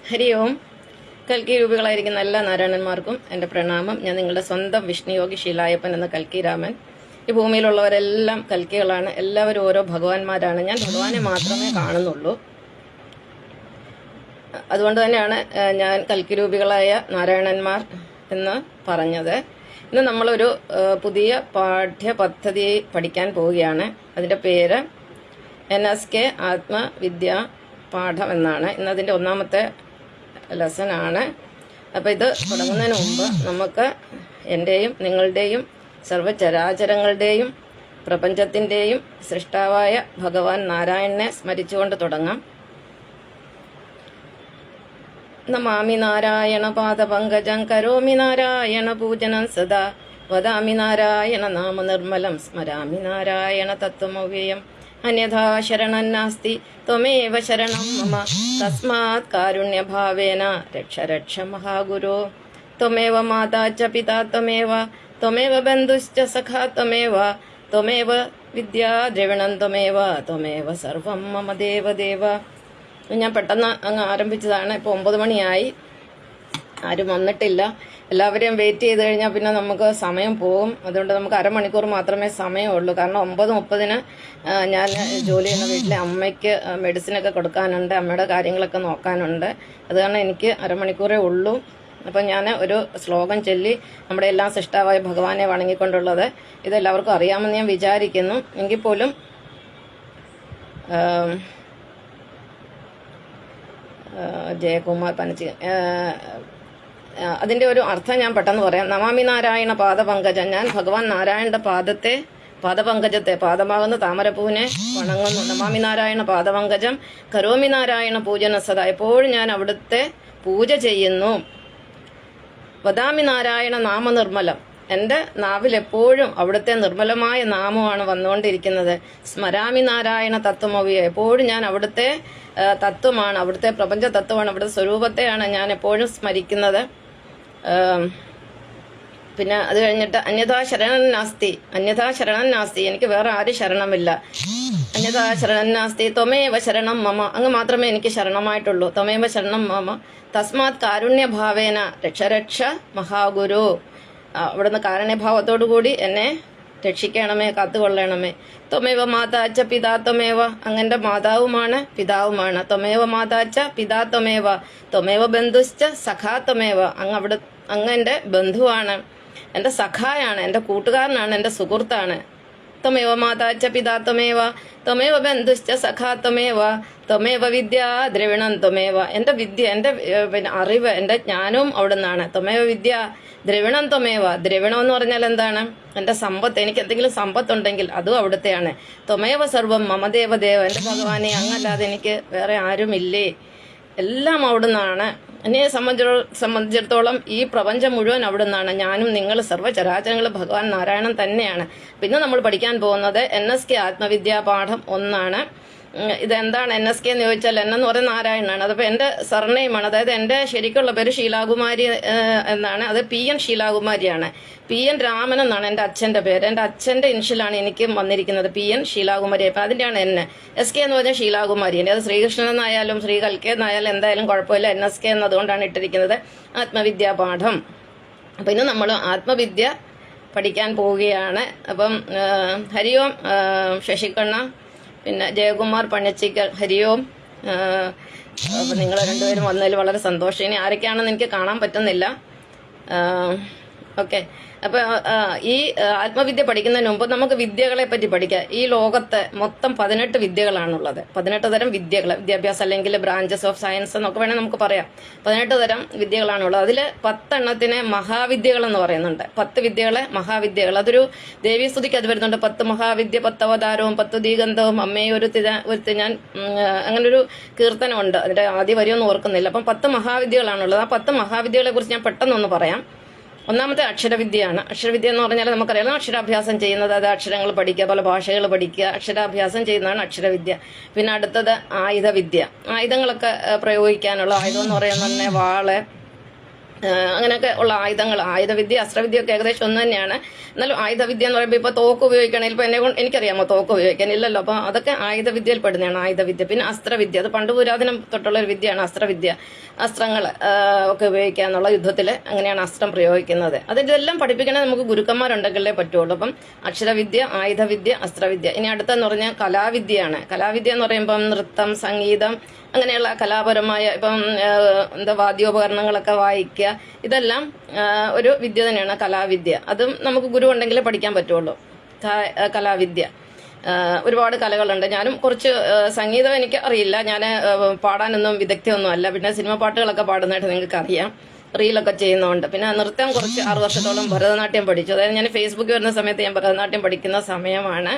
ഹരി ഓം. കൽക്കി രൂപികളായിരിക്കുന്ന എല്ലാ നാരായണന്മാർക്കും എൻ്റെ പ്രണാമം. ഞാൻ നിങ്ങളുടെ സ്വന്തം വിഷ്ണുയോഗി ശീലായപ്പൻ എന്ന കൽക്കി രാമൻ. ഈ ഭൂമിയിലുള്ളവരെല്ലാം കൽക്കികളാണ്. എല്ലാവരും ഓരോ ഭഗവാന്മാരാണ്. ഞാൻ ഭഗവാനെ മാത്രമേ കാണുന്നുള്ളൂ. അതുകൊണ്ട് തന്നെയാണ് ഞാൻ കൽക്കി രൂപികളായ നാരായണന്മാർ എന്ന് പറഞ്ഞത്. ഇന്ന് നമ്മളൊരു പുതിയ പാഠ്യപദ്ധതി പഠിക്കാൻ പോവുകയാണ്. അതിൻ്റെ പേര് NSK ആത്മവിദ്യാ പാഠം എന്നാണ്. ഇന്നതിൻ്റെ ഒന്നാമത്തെ ലെസനാണ്. അപ്പോൾ ഇത് തുടങ്ങുന്നതിന് മുമ്പ് നമുക്ക് എൻ്റെയും നിങ്ങളുടെയും സർവ്വചരാചരങ്ങളുടെയും പ്രപഞ്ചത്തിൻ്റെയും സൃഷ്ടാവായ ഭഗവാൻ നാരായണനെ സ്മരിച്ചുകൊണ്ട് തുടങ്ങാം. നമാമി നാരായണ പാദപങ്കജം കരോമി നാരായണ പൂജനം സദാ വദാമി നാരായണ നാമ നിർമ്മലം സ്മരാമി നാരായണ തത്വമവ്യയം അന്യഥാ ശരണം നാസ്തി ത്വമേവ ശരണം മമ തസ്മാത് കാരുണ്യഭാവേന രക്ഷ രക്ഷ മഹാഗുരോ ത്വമേവ മാതാ ച പിതാ ത്വമേവ ബന്ധുശ്ച സഖാ ത്വമേവ വിദ്യാ ദ്രവിണം ത്വമേവ സർവം മമ ദേവദേവ. ഞാൻ പെട്ടെന്ന് അങ്ങ് ആരംഭിച്ചതാണ്. ഇപ്പോൾ 9 മണിയായി, ആരും വന്നിട്ടില്ല. എല്ലാവരെയും വെയിറ്റ് ചെയ്ത് കഴിഞ്ഞാൽ പിന്നെ നമുക്ക് സമയം പോകും. അതുകൊണ്ട് നമുക്ക് അരമണിക്കൂർ മാത്രമേ സമയമുള്ളൂ. കാരണം 9:30 ഞാൻ ജോലി ചെയ്യുന്ന വീട്ടിലെ അമ്മയ്ക്ക് മെഡിസിനൊക്കെ കൊടുക്കാനുണ്ട്, അമ്മയുടെ കാര്യങ്ങളൊക്കെ നോക്കാനുണ്ട്. അത് കാരണം എനിക്ക് അരമണിക്കൂറേ ഉള്ളൂ. അപ്പം ഞാൻ ഒരു ശ്ലോകം ചൊല്ലി നമ്മുടെ എല്ലാം സൃഷ്ടാവായ ഭഗവാനെ വണങ്ങിക്കൊണ്ടുള്ളത് ഇതെല്ലാവർക്കും അറിയാമെന്ന് ഞാൻ വിചാരിക്കുന്നു. എങ്കിൽ പോലും ജയകുമാർ പനച്ചി അതിൻ്റെ ഒരു അർത്ഥം ഞാൻ പെട്ടെന്ന് പറയാം. നമാമി നാരായണ പാദപങ്കജം. ഞാൻ ഭഗവാൻ നാരായണന്റെ പാദപങ്കജത്തെ, പാദമാകുന്ന താമരപ്പൂവിനെ വണങ്ങുന്നു. നമാമി നാരായണ പാദപങ്കജം കരോമി നാരായണ പൂജന സദാ. എപ്പോഴും ഞാൻ അവിടുത്തെ പൂജ ചെയ്യുന്നു. വദാമി നാരായണ നാമ നിർമ്മലം. എൻ്റെ നാവിൽ എപ്പോഴും അവിടുത്തെ നിർമ്മലമായ നാമമാണ് വന്നുകൊണ്ടിരിക്കുന്നത്. സ്മരാമി നാരായണ തത്വമവിയ. എപ്പോഴും ഞാൻ അവിടുത്തെ തത്വമാണ്, അവിടുത്തെ പ്രപഞ്ച തത്വമാണ്, അവിടുത്തെ സ്വരൂപത്തെയാണ് ഞാൻ എപ്പോഴും സ്മരിക്കുന്നത്. പിന്നെ അത് കഴിഞ്ഞിട്ട് അന്യഥാ ശരണം നാസ്തി. എനിക്ക് വേറെ ആരും ശരണമില്ല. അന്യഥാ ശരണം നാസ്തി ത്വമേവ ശരണം മമ. അങ്ങ് മാത്രമേ എനിക്ക് ശരണമായിട്ടുള്ളൂ. ത്വമേവ ശരണം മമ തസ്മാത് കാരുണ്യഭാവേന രക്ഷ മഹാഗുരു. അവിടുന്ന് കാരുണ്യഭാവത്തോടു കൂടി എന്നെ രക്ഷിക്കണമേ, കാത്തുകൊള്ളണമേ. ത്വമേവ മാതാച്ച പിതാ ത്വമേവ. അങ്ങന്റെ മാതാവുമാണ് പിതാവുമാണ്. ത്വമേവ മാതാച്ച പിതാ ത്വമേവ ബന്ധുശ്ച സഖാ ത്വമേവ. അങ്ങന്റെ ബന്ധുവാണ്, എൻ്റെ സഖായാണ്, എൻ്റെ കൂട്ടുകാരനാണ്, എൻ്റെ സുഹൃത്താണ്. ത്വമേവ മാതാച്ച പിതാ ത്വമേവ ബന്ധുശ്ച സഖാ ത്വമേവ വിദ്യാ ദ്രവിണം എൻ്റെ വിദ്യ, എൻ്റെ അറിവ്, എൻ്റെ ജ്ഞാനവും അവിടുന്നാണ്. ത്വമേവ വിദ്യ ദ്രവിണം ദ്രവിണം എന്ന് പറഞ്ഞാൽ എന്താണ്? എൻ്റെ സമ്പത്ത്, എനിക്ക് എന്തെങ്കിലും സമ്പത്തുണ്ടെങ്കിൽ അതും അവിടുത്തെയാണ്. ത്വമേവ സർവം മമദേവദേവ. എൻ്റെ ഭഗവാനെ, അങ്ങല്ലാതെ എനിക്ക് വേറെ ആരുമില്ലേ. എല്ലാം അവിടുന്നാണ്. എന്നെ സംബന്ധിച്ചിടത്തോളം ഈ പ്രപഞ്ചം മുഴുവൻ അവിടുന്നാണ്. ഞാനും നിങ്ങൾ സർവ്വചരാചരങ്ങൾ ഭഗവാൻ നാരായണൻ തന്നെയാണ്. പിന്നെ നമ്മൾ പഠിക്കാൻ പോകുന്നത് NSK ആത്മവിദ്യാ പാഠം 1 ഇതെന്താണ് NSK എന്ന് ചോദിച്ചാൽ, എന്ന് പറയുന്നത് നാരായണനാണ്. അതിപ്പോൾ എൻ്റെ സർനെയിമാണ്. അതായത് എൻ്റെ ശരിക്കുള്ള പേര് ശീലാകുമാരി എന്നാണ്. അത് PN ശീലാകുമാരിയാണ്. PN രാമൻ എന്നാണ് എൻ്റെ അച്ഛൻ്റെ പേര്. എൻ്റെ അച്ഛൻ്റെ ഇനിഷ്യലാണ് എനിക്ക് വന്നിരിക്കുന്നത്, PN ശീലാകുമാരി. അപ്പം അതിൻ്റെയാണ് SK എന്ന് പറഞ്ഞാൽ ശീലാകുമാരി. അത് ശ്രീകൃഷ്ണൻ എന്നായാലും ശ്രീ കൽക്കി എന്നായാലും എന്തായാലും കുഴപ്പമില്ല. NSK എന്നതുകൊണ്ടാണ് ഇട്ടിരിക്കുന്നത്. ആത്മവിദ്യാ പാഠം. അപ്പം ഇന്ന് നമ്മൾ ആത്മവിദ്യ പഠിക്കാൻ പോവുകയാണ്. അപ്പം ഹരി ഓം ശശികണ്ണ, പിന്നെ ജയകുമാർ പണിച്ചിക്കൽ, ഹരിയോം. അപ്പം നിങ്ങൾ രണ്ടുപേരും വന്നതിൽ വളരെ സന്തോഷം. ഇനി ആരൊക്കെയാണെന്ന് എനിക്ക് കാണാൻ പറ്റുന്നില്ല. ഓക്കെ. അപ്പോൾ ഈ ആത്മവിദ്യ പഠിക്കുന്നതിന് മുമ്പ് നമുക്ക് വിദ്യകളെ പറ്റി പഠിക്കാം. ഈ ലോകത്ത് മൊത്തം 18 വിദ്യകളാണുള്ളത്. 18 തരം വിദ്യകൾ, വിദ്യാഭ്യാസം അല്ലെങ്കിൽ ബ്രാഞ്ചസ് ഓഫ് സയൻസ് എന്നൊക്കെ വേണേൽ നമുക്ക് പറയാം. 18 തരം വിദ്യകളാണുള്ളത്. അതിൽ 10 എണ്ണത്തിനെ മഹാവിദ്യകൾ എന്ന് പറയുന്നുണ്ട്. 10 വിദ്യകളെ മഹാവിദ്യകൾ. അതൊരു ദേവീസ്തുതിക്ക് അത് വരുന്നുണ്ട്. 10 മഹാവിദ്യ 10 അവതാരവും 10 ദീഗന്ധവും അമ്മയെ ഒരു ഞാൻ അങ്ങനൊരു കീർത്തനമുണ്ട്. അതിൻ്റെ ആദ്യ വരിയൊന്നും ഓർക്കുന്നില്ല. അപ്പം 10 മഹാവിദ്യകളാണുള്ളത്. ആ 10 മഹാവിദ്യകളെ കുറിച്ച് ഞാൻ പെട്ടെന്നൊന്ന് പറയാം. ഒന്നാമത്തെ അക്ഷരവിദ്യയാണ്. അക്ഷരവിദ്യ എന്ന് പറഞ്ഞാൽ നമുക്കറിയാം, അക്ഷരാഭ്യാസം ചെയ്യുന്നത്, അത് അക്ഷരങ്ങൾ പഠിക്കുക, പല ഭാഷകൾ പഠിക്കുക, അക്ഷരാഭ്യാസം ചെയ്യുന്നതാണ് അക്ഷരവിദ്യ. പിന്നെ അടുത്തത് ആയുധവിദ്യ. ആയുധങ്ങളൊക്കെ പ്രയോഗിക്കാനുള്ള, ആയുധം എന്ന് പറയുന്നത് തന്നെ വാള്, അങ്ങനെയൊക്കെ ഉള്ള ആയുധങ്ങൾ, ആയുധവിദ്യ അസ്ത്രവിദ്യ ഒക്കെ ഏകദേശം ഒന്ന് തന്നെയാണ്. എന്നാലും ആയുധവിദ്യ എന്ന് പറയുമ്പോൾ ഇപ്പോൾ തോക്ക് ഉപയോഗിക്കണമെങ്കിൽ ഇപ്പോൾ എനിക്കറിയാമോ തോക്ക് ഉപയോഗിക്കാനില്ലല്ലോ. അപ്പോൾ അതൊക്കെ ആയുധവിദ്യയിൽ പെടുന്നതാണ് ആയുധവിദ്യ. പിന്നെ അസ്ത്രവിദ്യ, അത് പണ്ട് പുരാതനം തൊട്ടുള്ള ഒരു വിദ്യയാണ് അസ്ത്രവിദ്യ. അസ്ത്രങ്ങൾ ഒക്കെ ഉപയോഗിക്കുക എന്നുള്ള യുദ്ധത്തിൽ അങ്ങനെയാണ് അസ്ത്രം പ്രയോഗിക്കുന്നത്. അതിതെല്ലാം പഠിപ്പിക്കണമെങ്കിൽ നമുക്ക് ഗുരുക്കന്മാരുണ്ടെങ്കിലേ പറ്റുള്ളൂ. അപ്പം അക്ഷരവിദ്യ, ആയുധവിദ്യ, അസ്ത്രവിദ്യ. ഇനി അടുത്തെന്ന് പറഞ്ഞാൽ കലാവിദ്യയാണ്. കലാവിദ്യ എന്ന് പറയുമ്പം നൃത്തം, സംഗീതം, അങ്ങനെയുള്ള കലാപരമായ ഇപ്പം വാദ്യോപകരണങ്ങളൊക്കെ വായിക്കുക, ഇതെല്ലാം ഒരു വിദ്യ തന്നെയാണ് കലാവിദ്യ. അതും നമുക്ക് ഗുരു ഉണ്ടെങ്കിലേ പഠിക്കാൻ പറ്റുള്ളൂ. കലാവിദ്യ ഒരുപാട് കലകളുണ്ട്. ഞാനും കുറച്ച് സംഗീതം എനിക്ക് അറിയില്ല, ഞാൻ പാടാനൊന്നും വിദഗ്ധയൊന്നും അല്ല. പിന്നെ സിനിമ പാട്ടുകളൊക്കെ പാടുന്നതായിട്ട് നിങ്ങൾക്ക് അറിയാം, റീലൊക്കെ ചെയ്യുന്നതുകൊണ്ട്. പിന്നെ നൃത്തം കുറച്ച് 6 വർഷത്തോളം ഭരതനാട്യം പഠിച്ചു. അതായത് ഞാൻ ഫേസ്ബുക്കിൽ വരുന്ന സമയത്ത് ഞാൻ ഭരതനാട്യം പഠിക്കുന്ന സമയമാണ്.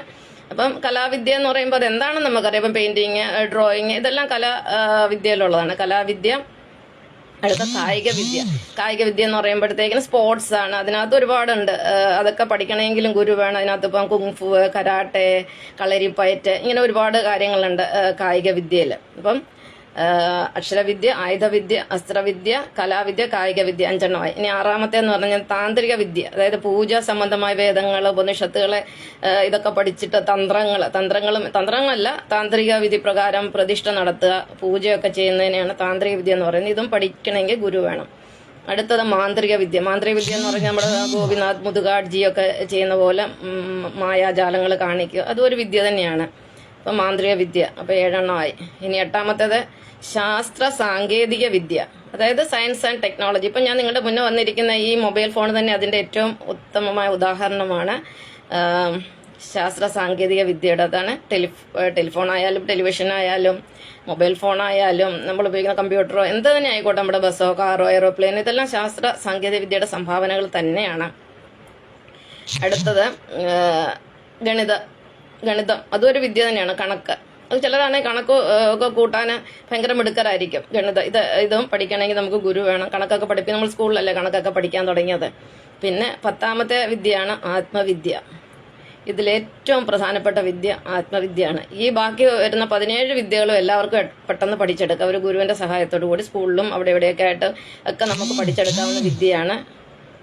അപ്പം കലാവിദ്യ എന്ന് പറയുമ്പോൾ അതെന്താണെന്ന് നമുക്കറിയാം. ഇപ്പം പെയിന്റിങ്, ഡ്രോയിങ്, ഇതെല്ലാം കലാവിദ്യയിലുള്ളതാണ്. കലാവിദ്യ. അടുത്ത കായിക വിദ്യ. കായിക വിദ്യ എന്ന് പറയുമ്പോഴത്തേക്കിന് സ്പോർട്സ് ആണ്. അതിനകത്ത് ഒരുപാടുണ്ട്. അതൊക്കെ പഠിക്കണമെങ്കിലും ഗുരു വേണം. അതിനകത്ത് ഇപ്പം കുങ്ഫു, കരാട്ടെ, കളരിപ്പയറ്റ്, ഇങ്ങനെ ഒരുപാട് കാര്യങ്ങളുണ്ട് കായിക വിദ്യയിൽ. അപ്പം അക്ഷരവിദ്യ, ആയുധവിദ്യ, അസ്ത്രവിദ്യ, കലാവിദ്യ, കായിക വിദ്യ, 5 എണ്ണമായി. ഇനി 6ാമത്തെ എന്ന് പറഞ്ഞാൽ താന്ത്രിക വിദ്യ. അതായത് പൂജ സംബന്ധമായ വേദങ്ങൾ, ഉപനിഷത്തുകളെ ഇതൊക്കെ പഠിച്ചിട്ട് തന്ത്രങ്ങളല്ല, താന്ത്രിക വിധി പ്രകാരം പ്രതിഷ്ഠ നടത്തുക, പൂജയൊക്കെ ചെയ്യുന്നതിനെയാണ് താന്ത്രിക വിദ്യ എന്ന് പറയുന്നത്. ഇതും പഠിക്കണമെങ്കിൽ ഗുരു വേണം. അടുത്തത് മാന്ത്രിക വിദ്യ. മാന്ത്രിക വിദ്യ എന്ന് പറഞ്ഞാൽ നമ്മുടെ ഗോപിനാഥ് മുതുകാഡ്ജിയൊക്കെ ചെയ്യുന്ന പോലെ മായാജാലങ്ങൾ കാണിക്കുക, അതും ഒരു വിദ്യ തന്നെയാണ്. അപ്പം മാന്ത്രിക വിദ്യ. അപ്പോൾ 7 എണ്ണമായി. ഇനി 8ാമത്തേത് ശാസ്ത്ര സാങ്കേതിക വിദ്യ, അതായത് സയൻസ് ആൻഡ് ടെക്നോളജി. ഇപ്പം ഞാൻ നിങ്ങളുടെ മുന്നേ വന്നിരിക്കുന്ന ഈ മൊബൈൽ ഫോൺ തന്നെ അതിൻ്റെ ഏറ്റവും ഉത്തമമായ ഉദാഹരണമാണ്. ശാസ്ത്ര സാങ്കേതിക വിദ്യയുടെ അതാണ് ടെലിഫോൺ ആയാലും ടെലിവിഷൻ ആയാലും മൊബൈൽ ഫോൺ ആയാലും നമ്മൾ ഉപയോഗിക്കുന്ന കമ്പ്യൂട്ടറോ എന്ത് തന്നെ ആയിക്കോട്ടെ, നമ്മുടെ ബസ്സോ കാറോ എയ്റോപ്ലെയിൻ, ഇതെല്ലാം ശാസ്ത്ര സാങ്കേതിക വിദ്യയുടെ സംഭാവനകൾ തന്നെയാണ്. അടുത്തത് ഗണിതം, അതും ഒരു വിദ്യ തന്നെയാണ്. കണക്ക്, അത് ചിലരാണെങ്കിൽ കണക്ക് ഒക്കെ കൂട്ടാൻ ഭയങ്കര മിടുക്കരായിരിക്കും. ഇതും പഠിക്കണമെങ്കിൽ നമുക്ക് ഗുരു വേണം. കണക്കൊക്കെ പഠിപ്പിക്കും. നമ്മൾ സ്കൂളിലല്ലേ കണക്കൊക്കെ പഠിക്കാൻ തുടങ്ങിയത്. പിന്നെ 10ാമത്തെ വിദ്യയാണ് ആത്മവിദ്യ. ഇതിലേറ്റവും പ്രധാനപ്പെട്ട വിദ്യ ആത്മവിദ്യയാണ്. ഈ ബാക്കി വരുന്ന 17 വിദ്യകളും എല്ലാവർക്കും പെട്ടെന്ന് പഠിച്ചെടുക്കാം. ഒരു ഗുരുവിൻ്റെ സഹായത്തോടു കൂടി സ്കൂളിലും അവിടെ എവിടെയൊക്കെ ആയിട്ട് ഒക്കെ നമുക്ക് പഠിച്ചെടുക്കാവുന്ന വിദ്യയാണ്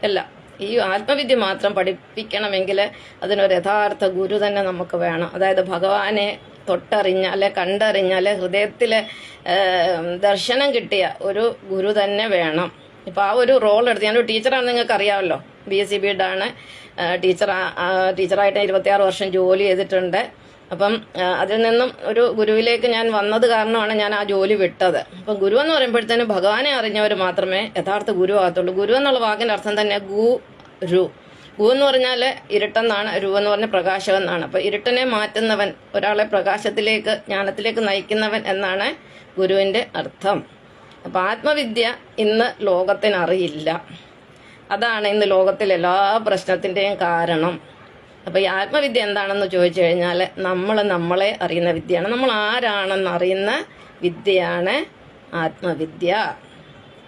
എല്ലാം. ഈ ആത്മവിദ്യ മാത്രം പഠിപ്പിക്കണമെങ്കിൽ അതിനൊരു യഥാർത്ഥ ഗുരു തന്നെ നമുക്ക് വേണം. അതായത് ഭഗവാനെ തൊട്ടറിഞ്ഞാൽ, കണ്ടറിഞ്ഞാൽ, ഹൃദയത്തിൽ ദർശനം കിട്ടിയ ഒരു ഗുരു തന്നെ വേണം. ഇപ്പോൾ ആ ഒരു റോൾ എടുത്ത്, ഞാനൊരു ടീച്ചറാണ്, നിങ്ങൾക്ക് അറിയാമല്ലോ. BSc BEd ആണ്. ടീച്ചറായിട്ട് 26 വർഷം ജോലി ചെയ്തിട്ടുണ്ട്. അപ്പം അതിൽ നിന്നും ഒരു ഗുരുവിലേക്ക് ഞാൻ വന്നത് കാരണമാണ് ഞാൻ ആ ജോലി വിട്ടത്. അപ്പം ഗുരു എന്ന് പറയുമ്പോഴത്തേനും ഭഗവാനെ അറിഞ്ഞവർ മാത്രമേ യഥാർത്ഥ ഗുരു ആകത്തുള്ളൂ. ഗുരു എന്നുള്ള വാക്കിൻ്റെ അർത്ഥം തന്നെ ഗു എന്ന് പറഞ്ഞാൽ ഇരുട്ടെന്നാണ്, രു എന്ന് പറഞ്ഞാൽ പ്രകാശം എന്നാണ്. അപ്പോൾ ഇരുട്ടിനെ മാറ്റുന്നവൻ, ഒരാളെ പ്രകാശത്തിലേക്ക്, ജ്ഞാനത്തിലേക്ക് നയിക്കുന്നവൻ എന്നാണ് ഗുരുവിൻ്റെ അർത്ഥം. അപ്പം ആത്മവിദ്യ ഇന്ന് ലോകത്തിനറിയില്ല. അതാണ് ഇന്ന് ലോകത്തിലെ എല്ലാ പ്രശ്നത്തിൻ്റെയും കാരണം. അപ്പോൾ ഈ ആത്മവിദ്യ എന്താണെന്ന് ചോദിച്ചു കഴിഞ്ഞാൽ നമ്മളെ അറിയുന്ന വിദ്യയാണ്. നമ്മൾ ആരാണെന്ന് അറിയുന്ന വിദ്യയാണ് ആത്മവിദ്യ.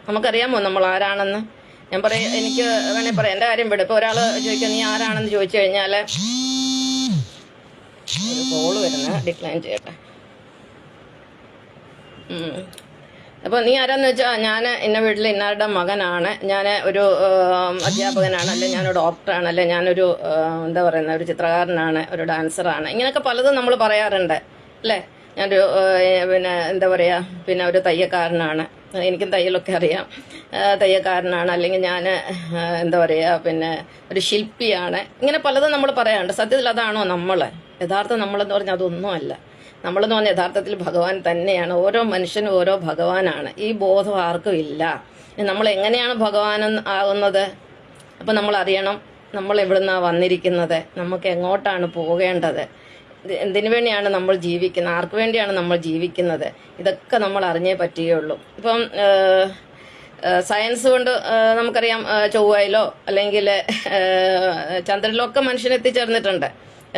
നമുക്കറിയാമോ നമ്മൾ ആരാണെന്ന്? ഞാൻ പറയാം, എനിക്ക് വേണമെങ്കിൽ പറയാം, എൻ്റെ കാര്യം വിടും. ഇപ്പോൾ ഒരാൾ ചോദിക്കുക നീ ആരാണെന്ന് ചോദിച്ചു കഴിഞ്ഞാൽ, ഒരു കോള് വരുന്നത്, ഡിക്ലൈൻ ചെയ്യട്ടെ. അപ്പോൾ നീ ആരാന്ന് വെച്ചാൽ, ഞാൻ ഇന്ന വീട്ടിൽ ഇന്നാരുടെ മകനാണ്, ഞാൻ ഒരു അധ്യാപകനാണ്, അല്ലെ ഞാനൊരു ഡോക്ടറാണ്, അല്ലെ ഞാനൊരു ഒരു ചിത്രകാരനാണ്, ഒരു ഡാൻസറാണ്, ഇങ്ങനെയൊക്കെ പലതും നമ്മൾ പറയാറുണ്ട് അല്ലേ. ഞാനൊരു പിന്നെ ഒരു തയ്യക്കാരനാണ്, എനിക്കും തയ്യലൊക്കെ അറിയാം, തയ്യക്കാരനാണ്, അല്ലെങ്കിൽ ഞാൻ പിന്നെ ഒരു ശില്പിയാണ്, ഇങ്ങനെ പലതും നമ്മൾ പറയാറുണ്ട്. സത്യത്തിൽ അതാണോ നമ്മൾ? യഥാർത്ഥം നമ്മളെന്ന് പറഞ്ഞാൽ അതൊന്നുമല്ല. നമ്മളെന്ന് പറഞ്ഞാൽ യഥാർത്ഥത്തിൽ ഭഗവാൻ തന്നെയാണ്. ഓരോ മനുഷ്യനും ഓരോ ഭഗവാനാണ്. ഈ ബോധം ആർക്കും ഇല്ല. നമ്മൾ എങ്ങനെയാണ് ഭഗവാൻ ആകുന്നത്? അപ്പം നമ്മൾ അറിയണം നമ്മൾ എവിടുന്നാണ് വന്നിരിക്കുന്നത്, നമുക്ക് എങ്ങോട്ടാണ് പോകേണ്ടത്, എന്തിനു വേണ്ടിയാണ് നമ്മൾ ജീവിക്കുന്നത്, ആർക്ക് വേണ്ടിയാണ് നമ്മൾ ജീവിക്കുന്നത്, ഇതൊക്കെ നമ്മൾ അറിഞ്ഞേ പറ്റുകയുള്ളൂ. ഇപ്പം സയൻസ് കൊണ്ട് നമുക്കറിയാം, ചൊവ്വയിലോ അല്ലെങ്കിൽ ചന്ദ്രനിലോ ഒക്കെ മനുഷ്യൻ എത്തിച്ചേർന്നിട്ടുണ്ട്,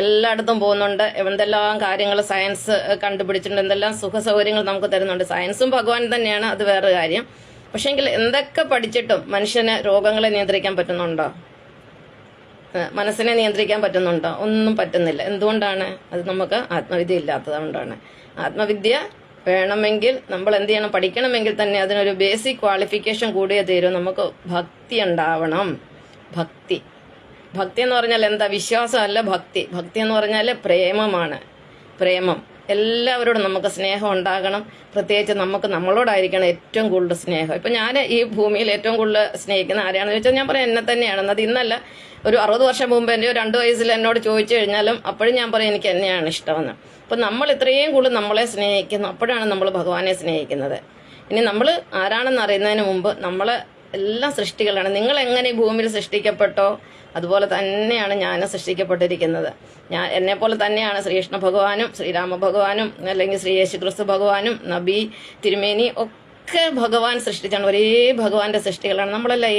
എല്ലായിടത്തും പോകുന്നുണ്ട്. എന്തെല്ലാം കാര്യങ്ങൾ സയൻസ് കണ്ടുപിടിച്ചിട്ടുണ്ട്, എന്തെല്ലാം സുഖ സൗകര്യങ്ങൾ നമുക്ക് തരുന്നുണ്ട്. സയൻസും ഭഗവാൻ തന്നെയാണ്, അത് വേറെ കാര്യം. പക്ഷേങ്കിൽ എന്തൊക്കെ പഠിച്ചിട്ടും മനുഷ്യന് രോഗങ്ങളെ നിയന്ത്രിക്കാൻ പറ്റുന്നുണ്ടോ? മനസ്സിനെ നിയന്ത്രിക്കാൻ പറ്റുന്നുണ്ടോ? ഒന്നും പറ്റുന്നില്ല. എന്തുകൊണ്ടാണ്? അത് നമുക്ക് ആത്മവിദ്യ ഇല്ലാത്തതുകൊണ്ടാണ്. ആത്മവിദ്യ വേണമെങ്കിൽ നമ്മൾ എന്ത് ചെയ്യണം, പഠിക്കണമെങ്കിൽ തന്നെ അതിനൊരു ബേസിക് ക്വാളിഫിക്കേഷൻ കൂടിയേ തീരും. നമുക്ക് ഭക്തി ഉണ്ടാവണം. ഭക്തി എന്ന് പറഞ്ഞാൽ എന്താ? വിശ്വാസമല്ല ഭക്തി. ഭക്തി എന്ന് പറഞ്ഞാൽ പ്രേമമാണ്. പ്രേമം. എല്ലാവരോടും നമുക്ക് സ്നേഹം ഉണ്ടാകണം. പ്രത്യേകിച്ച് നമുക്ക് നമ്മളോടായിരിക്കണം ഏറ്റവും കൂടുതൽ സ്നേഹം. ഇപ്പം ഞാൻ ഈ ഭൂമിയിൽ ഏറ്റവും കൂടുതൽ സ്നേഹിക്കുന്ന ആരെയാണെന്ന് ചോദിച്ചാൽ ഞാൻ പറയാം എന്നെ തന്നെയാണ്. അത് ഇന്നല്ല, ഒരു 60 വർഷം മുമ്പ് എൻ്റെ 2 വയസ്സിൽ എന്നോട് ചോദിച്ചു കഴിഞ്ഞാലും അപ്പോഴും ഞാൻ പറയും എനിക്ക് എന്നെയാണ് ഇഷ്ടമെന്ന്. അപ്പം നമ്മൾ ഇത്രയും കൂടുതൽ നമ്മളെ സ്നേഹിക്കുന്നു, അപ്പോഴാണ് നമ്മൾ ഭഗവാനെ സ്നേഹിക്കുന്നത്. ഇനി നമ്മൾ ആരാണെന്ന് അറിയുന്നതിന് മുമ്പ് നമ്മളെ എല്ലാ സൃഷ്ടികളാണ്. നിങ്ങൾ എങ്ങനെ ഈ ഭൂമിയിൽ സൃഷ്ടിക്കപ്പെട്ടോ അതുപോലെ തന്നെയാണ് ഞാൻ സൃഷ്ടിക്കപ്പെട്ടിരിക്കുന്നത്. എന്നെപ്പോലെ തന്നെയാണ് ശ്രീകൃഷ്ണ ഭഗവാനും ശ്രീരാമ ഭഗവാനും അല്ലെങ്കിൽ ശ്രീ യേശുക്രിസ്തു ഭഗവാനും നബി തിരുമേനി ഒക്കെ ഭഗവാൻ സൃഷ്ടിച്ചാണ്. ഒരേ ഭഗവാന്റെ സൃഷ്ടികളാണ്. നമ്മളെല്ലാം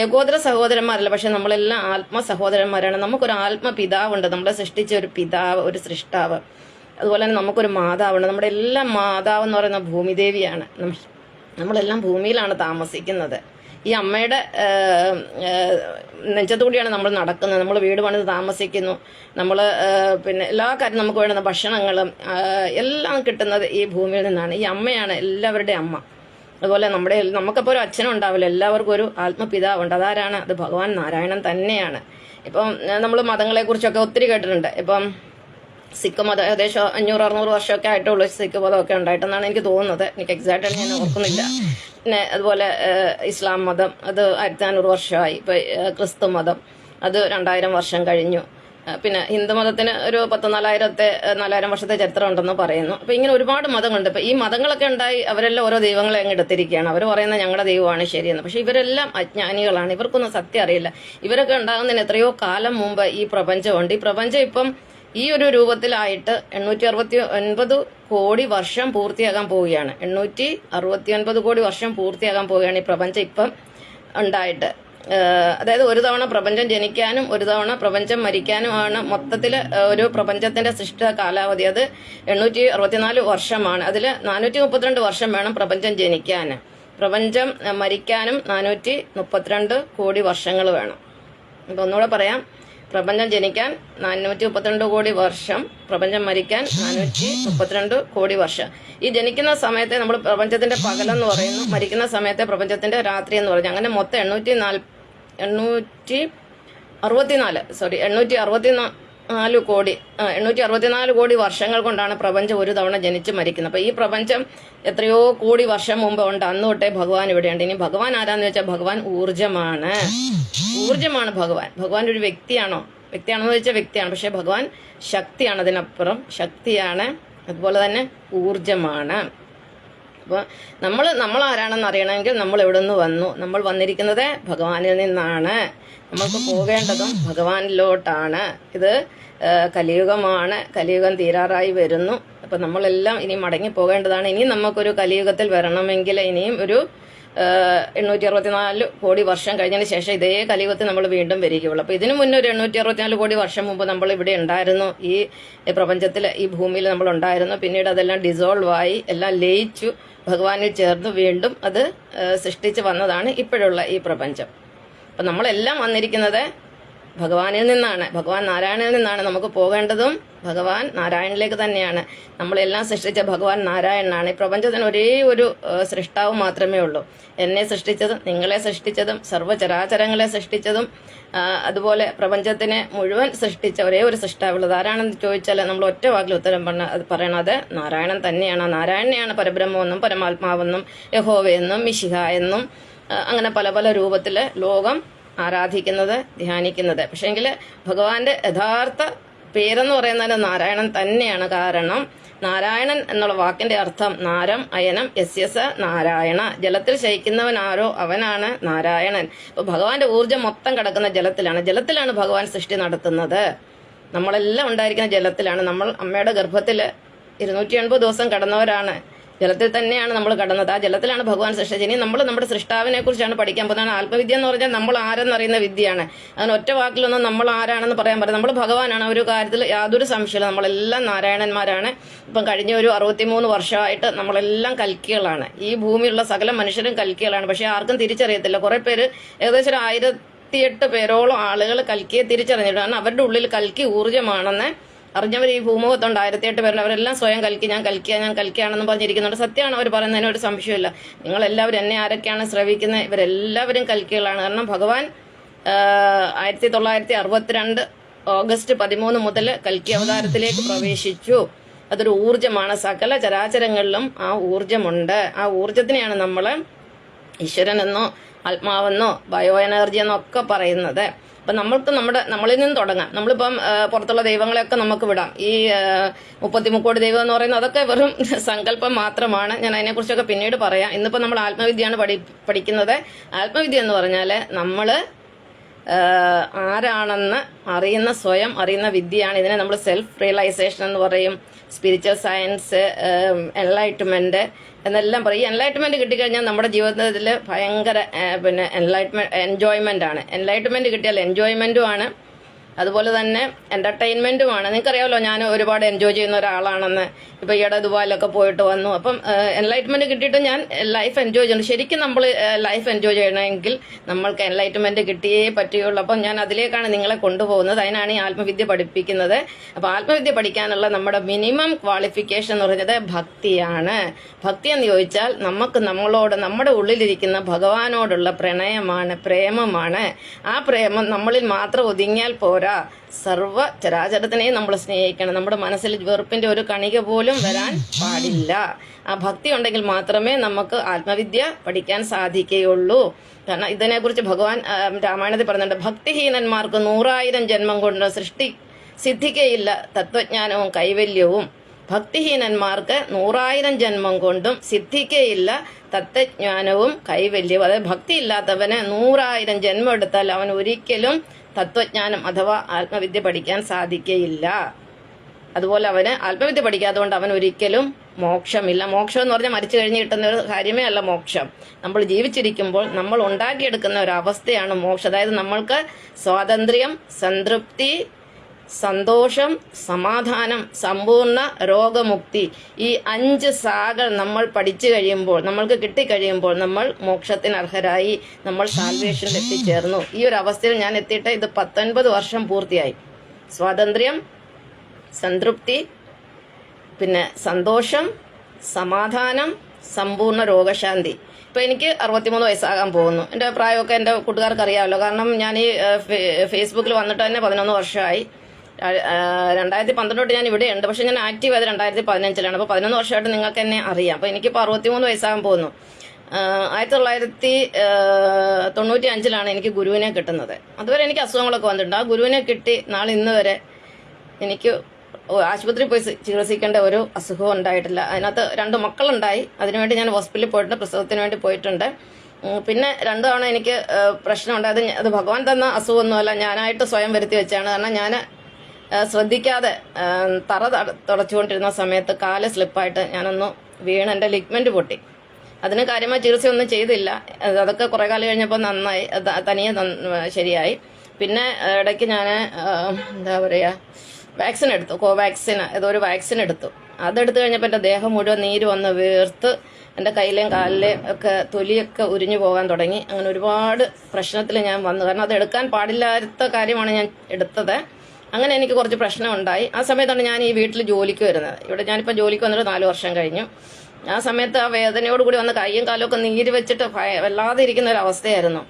ഏകോദര സഹോദരന്മാരല്ല, പക്ഷെ നമ്മളെല്ലാം ആത്മ സഹോദരന്മാരാണ്. നമുക്കൊരു ആത്മപിതാവുണ്ട്, നമ്മളെ സൃഷ്ടിച്ച ഒരു പിതാവ്, ഒരു സൃഷ്ടാവ്. അതുപോലെ തന്നെ നമുക്കൊരു മാതാവുണ്ട്. നമ്മുടെ എല്ലാം മാതാവ് എന്ന് പറയുന്ന ഭൂമിദേവിയാണ്. നമ്മളെല്ലാം ഭൂമിയിലാണ് താമസിക്കുന്നത്. ഈ അമ്മയുടെ നെഞ്ചത്തുകൂടിയാണ് നമ്മൾ നടക്കുന്നത്. നമ്മൾ വീട് പണിത് താമസിക്കുന്നു. നമ്മൾ പിന്നെ എല്ലാ കാര്യം നമുക്ക് വേണ്ടുന്ന ഭക്ഷണങ്ങളും എല്ലാം കിട്ടുന്നത് ഈ ഭൂമിയിൽ നിന്നാണ്. ഈ അമ്മയാണ് എല്ലാവരുടെയും അമ്മ. അതുപോലെ നമുക്കപ്പോൾ ഒരു അച്ഛനും ഉണ്ടാവില്ല, എല്ലാവർക്കും ഒരു ആത്മപിതാവുണ്ട്. അതാരാണ്? അത് ഭഗവാൻ നാരായണൻ തന്നെയാണ്. ഇപ്പം നമ്മൾ മതങ്ങളെക്കുറിച്ചൊക്കെ ഒത്തിരി കേട്ടിട്ടുണ്ട്. ഇപ്പം സിഖ് മതം ഏകദേശം 500-600 വർഷമൊക്കെ ആയിട്ടുള്ളൂ സിഖ് മതമൊക്കെ ഉണ്ടായിട്ടെന്നാണ് എനിക്ക് തോന്നുന്നത്. എനിക്ക് എക്സാക്റ്റായിട്ട് ഞാൻ ഓർക്കുന്നില്ല. പിന്നെ അതുപോലെ ഇസ്ലാം മതം അത് 1400 വർഷമായി. ഇപ്പോൾ ക്രിസ്തു മതം അത് 2000 വർഷം കഴിഞ്ഞു. പിന്നെ ഹിന്ദു മതത്തിന് ഒരു 4000 വർഷത്തെ ചരിത്രം ഉണ്ടെന്ന് പറയുന്നു. അപ്പോൾ ഇങ്ങനെ ഒരുപാട് മതങ്ങളുണ്ട്. ഇപ്പോൾ ഈ മതങ്ങളൊക്കെ ഉണ്ടായി അവരെല്ലാം ഓരോ ദൈവങ്ങളെ അങ്ങ് എടുത്തിരിക്കുകയാണ്. അവർ പറയുന്നത് ഞങ്ങളുടെ ദൈവമാണ് ശരിയെന്ന്. പക്ഷെ ഇവരെല്ലാം അജ്ഞാനികളാണ്. ഇവർക്കൊന്നും സത്യം അറിയില്ല. ഇവരൊക്കെ ഉണ്ടാകുന്നതിന് എത്രയോ കാലം മുമ്പ് ഈ പ്രപഞ്ചമുണ്ട്. ഈ പ്രപഞ്ചം ഇപ്പം ഈ ഒരു രൂപത്തിലായിട്ട് 869 കോടി വർഷം പൂർത്തിയാകാൻ പോവുകയാണ്. 869 കോടി വർഷം പൂർത്തിയാകാൻ പോവുകയാണ് ഈ പ്രപഞ്ചം ഇപ്പം ഉണ്ടായിട്ട്. അതായത് ഒരു തവണ പ്രപഞ്ചം ജനിക്കാനും ഒരു തവണ പ്രപഞ്ചം മരിക്കാനുമാണ് മൊത്തത്തിൽ ഒരു പ്രപഞ്ചത്തിന്റെ സൃഷ്ടി കാലാവധി. അത് 864 വർഷമാണ്. അതിൽ 432 വർഷം വേണം പ്രപഞ്ചം ജനിക്കാൻ. പ്രപഞ്ചം മരിക്കാനും 432 കോടി വർഷങ്ങൾ വേണം. അപ്പം ഒന്നുകൂടെ പറയാം, പ്രപഞ്ചം ജനിക്കാൻ 432 കോടി വർഷം, പ്രപഞ്ചം മരിക്കാൻ 432 കോടി വർഷം. ഈ ജനിക്കുന്ന സമയത്തെ നമ്മൾ പ്രപഞ്ചത്തിന്റെ പകലെന്ന് പറയുന്നു, മരിക്കുന്ന സമയത്തെ പ്രപഞ്ചത്തിന്റെ രാത്രി എന്ന് പറഞ്ഞു. അങ്ങനെ മൊത്തം 864 കോടി വർഷങ്ങൾ കൊണ്ടാണ് പ്രപഞ്ചം ഒരു തവണ ജനിച്ച് മരിക്കുന്നത്. അപ്പൊ ഈ പ്രപഞ്ചം എത്രയോ കോടി വർഷം മുമ്പ് ഉണ്ട്. അന്ന് തൊട്ടേ ഭഗവാൻ ഇവിടെയുണ്ട്. ഇനി ഭഗവാൻ ആരാന്ന് വെച്ചാൽ ഭഗവാൻ ഊർജമാണ്. ഭഗവാൻ. ഭഗവാൻ ഒരു വ്യക്തിയാണോ? വ്യക്തിയാണെന്ന് വെച്ചാൽ വ്യക്തിയാണ്. പക്ഷെ ഭഗവാൻ ശക്തിയാണ്, അതിനപ്പുറം ശക്തിയാണ്. അതുപോലെ തന്നെ ഊർജമാണ്. അപ്പോൾ നമ്മൾ ആരാണെന്ന് അറിയണമെങ്കിൽ നമ്മൾ എവിടെ നിന്ന് വന്നു? നമ്മൾ വന്നിരിക്കുന്നത് ഭഗവാനിൽ നിന്നാണ്. നമ്മൾക്ക് പോകേണ്ടതും ഭഗവാനിലോട്ടാണ്. ഇത് കലിയുഗമാണ്. കലിയുഗം തീരാറായി വരുന്നു. അപ്പം നമ്മളെല്ലാം ഇനി മടങ്ങി പോകേണ്ടതാണ്. ഇനി നമുക്കൊരു കലിയുഗത്തിൽ വരണമെങ്കിൽ ഇനിയും ഒരു 864 കോടി വർഷം കഴിഞ്ഞതിന് ശേഷം ഇതേ കലിയുഗത്തിൽ നമ്മൾ വീണ്ടും വരികയുള്ളൂ. അപ്പോൾ ഇതിനു മുന്നേ ഒരു 864 കോടി വർഷം മുമ്പ് നമ്മൾ ഇവിടെ ഉണ്ടായിരുന്നു. ഈ പ്രപഞ്ചത്തിൽ, ഈ ഭൂമിയിൽ നമ്മൾ ഉണ്ടായിരുന്നു. പിന്നീട് അതെല്ലാം ഡിസോൾവ് ആയി, എല്ലാം ലയിച്ചു, ഭഗവാനിൽ ചേർന്ന് വീണ്ടും അത് സൃഷ്ടിച്ച് വന്നതാണ് ഇപ്പോഴുള്ള ഈ പ്രപഞ്ചം. അപ്പം നമ്മളെല്ലാം വന്നിരിക്കുന്നത് ഭഗവാനിൽ നിന്നാണ്, ഭഗവാൻ നാരായണനിൽ നിന്നാണ്. നമുക്ക് പോകേണ്ടതും ഭഗവാൻ നാരായണനിലേക്ക് തന്നെയാണ്. നമ്മളെല്ലാം സൃഷ്ടിച്ച ഭഗവാൻ നാരായണനാണ്. ഈ പ്രപഞ്ചത്തിന് ഒരേ ഒരു സൃഷ്ടാവ് മാത്രമേ ഉള്ളൂ. എന്നെ സൃഷ്ടിച്ചതും നിങ്ങളെ സൃഷ്ടിച്ചതും സർവ്വചരാചരങ്ങളെ സൃഷ്ടിച്ചതും അതുപോലെ പ്രപഞ്ചത്തിനെ മുഴുവൻ സൃഷ്ടിച്ച ഒരേ ഒരു സൃഷ്ടാവുള്ളത് ആരാണെന്ന് ചോദിച്ചാൽ നമ്മൾ ഒറ്റ വാക്കിൽ ഉത്തരം പറയണത് നാരായണൻ തന്നെയാണ്. നാരായണനെയാണ് പരബ്രഹ്മമെന്നും പരമാത്മാവെന്നും യഹോവയെന്നും മിശിഹ എന്നും അങ്ങനെ പല പല രൂപത്തിൽ ലോകം ആരാധിക്കുന്നത്, ധ്യാനിക്കുന്നത്. പക്ഷേങ്കിൽ ഭഗവാന്റെ യഥാർത്ഥ പേരെന്ന് പറയുന്നത് നാരായണൻ തന്നെയാണ്. കാരണം നാരായണൻ എന്നുള്ള വാക്കിന്റെ അർത്ഥം നാരം അയനം യസ്യസ നാരായണ. ജലത്തിൽ ശയിക്കുന്നവൻ ആരോ അവനാണ് നാരായണൻ. അപ്പോൾ ഭഗവാന്റെ ഊർജ്ജം മൊത്തം കിടക്കുന്ന ജലത്തിലാണ് ഭഗവാൻ സൃഷ്ടി നടത്തുന്നത്. നമ്മളെല്ലാം ഉണ്ടായിരിക്കുന്ന ജലത്തിലാണ്. നമ്മൾ അമ്മയുടെ ഗർഭത്തിൽ 280 ദിവസം കടന്നവരാണ്. ജലത്തിൽ തന്നെയാണ് നമ്മൾ കടന്നത്. ആ ജലത്തിലാണ് ഭഗവാൻ സൃഷ്ടിച്ചത്. ഇനി നമ്മൾ നമ്മുടെ സൃഷ്ടാവിനെ കുറിച്ചാണ് പഠിക്കാൻ പോകുന്നത്. ആത്മവിദ്യ എന്ന് പറഞ്ഞാൽ നമ്മൾ ആരെന്നറിയുന്ന വിദ്യയാണ്. അതിന് ഒറ്റ വാക്കിലൊന്നും നമ്മൾ ആരാണെന്ന് പറയാൻ പറ്റില്ല. നമ്മൾ ഭഗവാനാണ്. ഒരു കാര്യത്തിൽ യാതൊരു സംശയമില്ല. നമ്മളെല്ലാം നാരായണന്മാരാണ്. ഇപ്പം കഴിഞ്ഞ ഒരു 63 വർഷമായിട്ട് നമ്മളെല്ലാം കൽക്കികളാണ്. ഈ ഭൂമിയിലുള്ള സകല മനുഷ്യരും കൽക്കികളാണ്. പക്ഷെ ആർക്കും തിരിച്ചറിയത്തില്ല. കുറെ പേര്, ഏകദേശം 1008 പേരോളം ആളുകൾ കൽക്കിയെ തിരിച്ചറിഞ്ഞിട്ട്, കാരണം അവരുടെ ഉള്ളിൽ കൽക്കി ഊർജ്ജമാണെന്ന് അറിഞ്ഞവർ ഈ ഭൂമുഖത്തുണ്ട് 1008 പേരുണ്ട്. അവരെല്ലാം സ്വയം കൽക്കി, ഞാൻ കൽക്കിയാണെന്ന് പറഞ്ഞിരിക്കുന്നുണ്ട്. സത്യമാണ് അവർ പറയുന്നതിന് ഒരു സംശയമില്ല. നിങ്ങളെല്ലാവരും എന്നെ ആരൊക്കെയാണ് ശ്രവിക്കുന്നത്, ഇവരെല്ലാവരും കൽക്കികളാണ്. കാരണം ഭഗവാൻ 1962 ഓഗസ്റ്റ് 13 മുതൽ കൽക്കി അവതാരത്തിലേക്ക് പ്രവേശിച്ചു. അതൊരു ഊർജ്ജമാണ്. സകല ചരാചരങ്ങളിലും ആ ഊർജ്ജമുണ്ട്. ആ ഊർജ്ജത്തിനെയാണ് നമ്മൾ ഈശ്വരനെന്നോ ആത്മാവെന്നോ ബയോ എനർജി എന്നോ ഒക്കെ പറയുന്നത്. അപ്പം നമ്മളിൽ നിന്ന് തുടങ്ങാം. നമ്മളിപ്പം പുറത്തുള്ള ദൈവങ്ങളെയൊക്കെ നമുക്ക് വിടാം. ഈ 33 ദൈവം എന്ന് പറയുന്നത് അതൊക്കെ വെറും സങ്കല്പം മാത്രമാണ്. ഞാൻ അതിനെക്കുറിച്ചൊക്കെ പിന്നീട് പറയാം. ഇന്നിപ്പോൾ നമ്മൾ ആത്മവിദ്യയാണ് പഠിക്കുന്നത്. ആത്മവിദ്യ എന്ന് പറഞ്ഞാൽ നമ്മൾ ആരാണെന്ന് സ്വയം അറിയുന്ന വിദ്യയാണ്. ഇതിനെ നമ്മൾ സെൽഫ് റിയലൈസേഷൻ എന്ന് പറയും, സ്പിരിച്വൽ സയൻസ്, എൻലൈറ്റ്മെന്റ് എന്നെല്ലാം പറയും. ഈ എൻലൈറ്റ്മെന്റ് കിട്ടിക്കഴിഞ്ഞാൽ നമ്മുടെ ജീവിതത്തിൽ ഭയങ്കര എൻജോയ്മെന്റ് ആണ്. എൻലൈറ്റ്മെന്റ് കിട്ടിയാൽ എൻജോയ്മെന്റും ആണ്, അതുപോലെ തന്നെ എന്റർടൈൻമെന്റുമാണ്. നിങ്ങൾക്കറിയാമല്ലോ ഞാൻ ഒരുപാട് എൻജോയ് ചെയ്യുന്ന ഒരാളാണെന്ന്. ഇപ്പൊ ഈയിടെ ദുബായിലൊക്കെ പോയിട്ട് വന്നു. അപ്പം എൻലൈറ്റ്മെന്റ് കിട്ടിയിട്ട് ഞാൻ ലൈഫ് എൻജോയ് ചെയ്യുന്നു. ശരിക്കും നമ്മൾ ലൈഫ് എൻജോയ് ചെയ്യണമെങ്കിൽ നമ്മൾക്ക് എൻലൈറ്റ്മെന്റ് കിട്ടിയേ പറ്റുകയുള്ളൂ. അപ്പം ഞാൻ അതിലേക്കാണ് നിങ്ങളെ കൊണ്ടുപോകുന്നത്. അതിനാണ് ഈ ആത്മവിദ്യ പഠിപ്പിക്കുന്നത്. അപ്പൊ ആത്മവിദ്യ പഠിക്കാനുള്ള നമ്മുടെ മിനിമം ക്വാളിഫിക്കേഷൻ എന്ന് പറയുന്നത് ഭക്തിയാണ്. ഭക്തി എന്ന് ചോദിച്ചാൽ നമ്മുടെ ഉള്ളിലിരിക്കുന്ന ഭഗവാനോടുള്ള പ്രണയമാണ്, പ്രേമമാണ്. ആ പ്രേമം നമ്മളിൽ മാത്രം ഒതുങ്ങിയാൽ പോരാ, സർവ്വ ചരാചരത്തിനെയും നമ്മൾ സ്നേഹിക്കണം. നമ്മുടെ മനസ്സിൽ വെറുപ്പിന്റെ ഒരു കണിക പോലും വരാൻ പാടില്ല. ആ ഭക്തി ഉണ്ടെങ്കിൽ മാത്രമേ നമുക്ക് ആത്മവിദ്യ പഠിക്കാൻ സാധിക്കുകയുള്ളൂ. കാരണം ഇതിനെക്കുറിച്ച് ഭഗവാൻ രാമായണത്തിൽ പറയുന്നുണ്ട്, ഭക്തിഹീനന്മാർക്ക് 100,000 ജന്മം കൊണ്ട് സിദ്ധിക്കയില്ല തത്വജ്ഞാനവും കൈവല്യവും. ഭക്തിഹീനന്മാർക്ക് 100,000 ജന്മം കൊണ്ടും സിദ്ധിക്കയില്ല തത്വജ്ഞാനവും കൈവല്യവും. അതായത് ഭക്തി ഇല്ലാത്തവന് 100,000 ജന്മം എടുത്താൽ അവൻ ഒരിക്കലും തത്വജ്ഞാനം അഥവാ ആത്മവിദ്യ പഠിക്കാൻ സാധിക്കയില്ല. അതുപോലെ അവന് ആത്മവിദ്യ പഠിക്കാത്തതുകൊണ്ട് അവൻ ഒരിക്കലും മോക്ഷമില്ല. മോക്ഷം എന്ന് പറഞ്ഞാൽ മരിച്ചു കഴിഞ്ഞ് കിട്ടുന്ന ഒരു കാര്യമേ അല്ല മോക്ഷം. നമ്മൾ ജീവിച്ചിരിക്കുമ്പോൾ നമ്മൾ ഉണ്ടാക്കിയെടുക്കുന്ന ഒരു അവസ്ഥയാണ് മോക്ഷം. അതായത് നമ്മൾക്ക് സ്വാതന്ത്ര്യം, സംതൃപ്തി, സന്തോഷം, സമാധാനം, സമ്പൂർണ്ണ രോഗമുക്തി, ഈ 5 സാകൾ നമ്മൾ പഠിച്ചു കഴിയുമ്പോൾ, നമ്മൾക്ക് കിട്ടിക്കഴിയുമ്പോൾ നമ്മൾ മോക്ഷത്തിന് അർഹരായി, നമ്മൾ സാൽവേഷനിൽ എത്തിച്ചേർന്നു. ഈ ഒരു അവസ്ഥയിൽ ഞാൻ എത്തിയിട്ട് ഇത് 19 വർഷം പൂർത്തിയായി. സ്വാതന്ത്ര്യം, സംതൃപ്തി, പിന്നെ സന്തോഷം, സമാധാനം, സമ്പൂർണ്ണ രോഗശാന്തി. ഇപ്പം എനിക്ക് 63 വയസ്സാകാൻ പോകുന്നു. എൻ്റെ പ്രായമൊക്കെ എൻ്റെ കൂട്ടുകാർക്ക് അറിയാമല്ലോ. കാരണം ഞാൻ ഈ ഫേസ്ബുക്കിൽ വന്നിട്ട് തന്നെ 11 വർഷമായി. 2012 തൊട്ട് ഞാൻ ഇവിടെ ഉണ്ട്. പക്ഷെ ഞാൻ ആക്റ്റീവ് ആയത് 2015-ലാണ്. അപ്പോൾ 11 വർഷമായിട്ട് നിങ്ങൾക്ക് എന്നെ അറിയാം. അപ്പോൾ എനിക്കിപ്പോൾ 63 വയസ്സാകാൻ പോകുന്നു. 1995-ലാണ് എനിക്ക് ഗുരുവിനെ കിട്ടുന്നത്. അതുവരെ എനിക്ക് അസുഖങ്ങളൊക്കെ വന്നിട്ടുണ്ട്. ആ ഗുരുവിനെ കിട്ടി ഇന്ന് വരെ എനിക്ക് ആശുപത്രിയിൽ പോയി ചികിത്സിക്കേണ്ട ഒരു അസുഖവും ഉണ്ടായിട്ടില്ല. അതിനകത്ത് 2 മക്കളുണ്ടായി. അതിനുവേണ്ടി ഞാൻ ഹോസ്പിറ്റലിൽ പോയിട്ടുണ്ട്, പ്രസവത്തിന് വേണ്ടി പോയിട്ടുണ്ട്. പിന്നെ 2 തവണ എനിക്ക് പ്രശ്നമുണ്ടായത് അത് ഭഗവാൻ തന്ന അസുഖമൊന്നുമല്ല, ഞാനായിട്ട് സ്വയം വരുത്തി വെച്ചാണ്. കാരണം ഞാൻ ശ്രദ്ധിക്കാതെ തറ തുടച്ചുകൊണ്ടിരുന്ന സമയത്ത് കാല് സ്ലിപ്പായിട്ട് ഞാനൊന്ന് വീണ് എൻ്റെ ലിഗ്മെന്റ് പൊട്ടി. അതിന് കാര്യമായ ചികിത്സയൊന്നും ചെയ്തില്ല. അതൊക്കെ കുറേ കാലം കഴിഞ്ഞപ്പോൾ നന്നായി, തനിയെ ശരിയായി. പിന്നെ ഇടയ്ക്ക് ഞാൻ വാക്സിൻ എടുത്തു, കോവാക്സിൻ, ഏതോ ഒരു വാക്സിൻ എടുത്തു. അതെടുത്തു കഴിഞ്ഞപ്പോൾ എൻ്റെ ദേഹം മുഴുവൻ നീര് വന്ന് വീർത്ത് എൻ്റെ കയ്യിലെയും കാലിലെയും ഒക്കെ തൊലിയൊക്കെ ഉരിഞ്ഞു പോകാൻ തുടങ്ങി. അങ്ങനെ ഒരുപാട് പ്രശ്നത്തിൽ ഞാൻ വന്നു. കാരണം അത് എടുക്കാൻ പാടില്ലാത്ത കാര്യമാണ് ഞാൻ എടുത്തത്. അങ്ങനെ എനിക്ക് കുറച്ച് പ്രശ്നം ഉണ്ടായി. ആ സമയത്താണ് ഞാൻ ഈ വീട്ടിൽ ജോലിക്ക് വരുന്നത്. ഇവിടെ ഞാനിപ്പോൾ ജോലിക്ക് വന്നിട്ട് 4 വർഷം കഴിഞ്ഞു. ആ സമയത്ത് ആ വേദനയോടുകൂടി വന്ന് കയ്യും കാലും ഒക്കെ നീര് വെച്ചിട്ട് വല്ലാതെ ഇരിക്കുന്ന ഒരു അവസ്ഥയായിരുന്നു.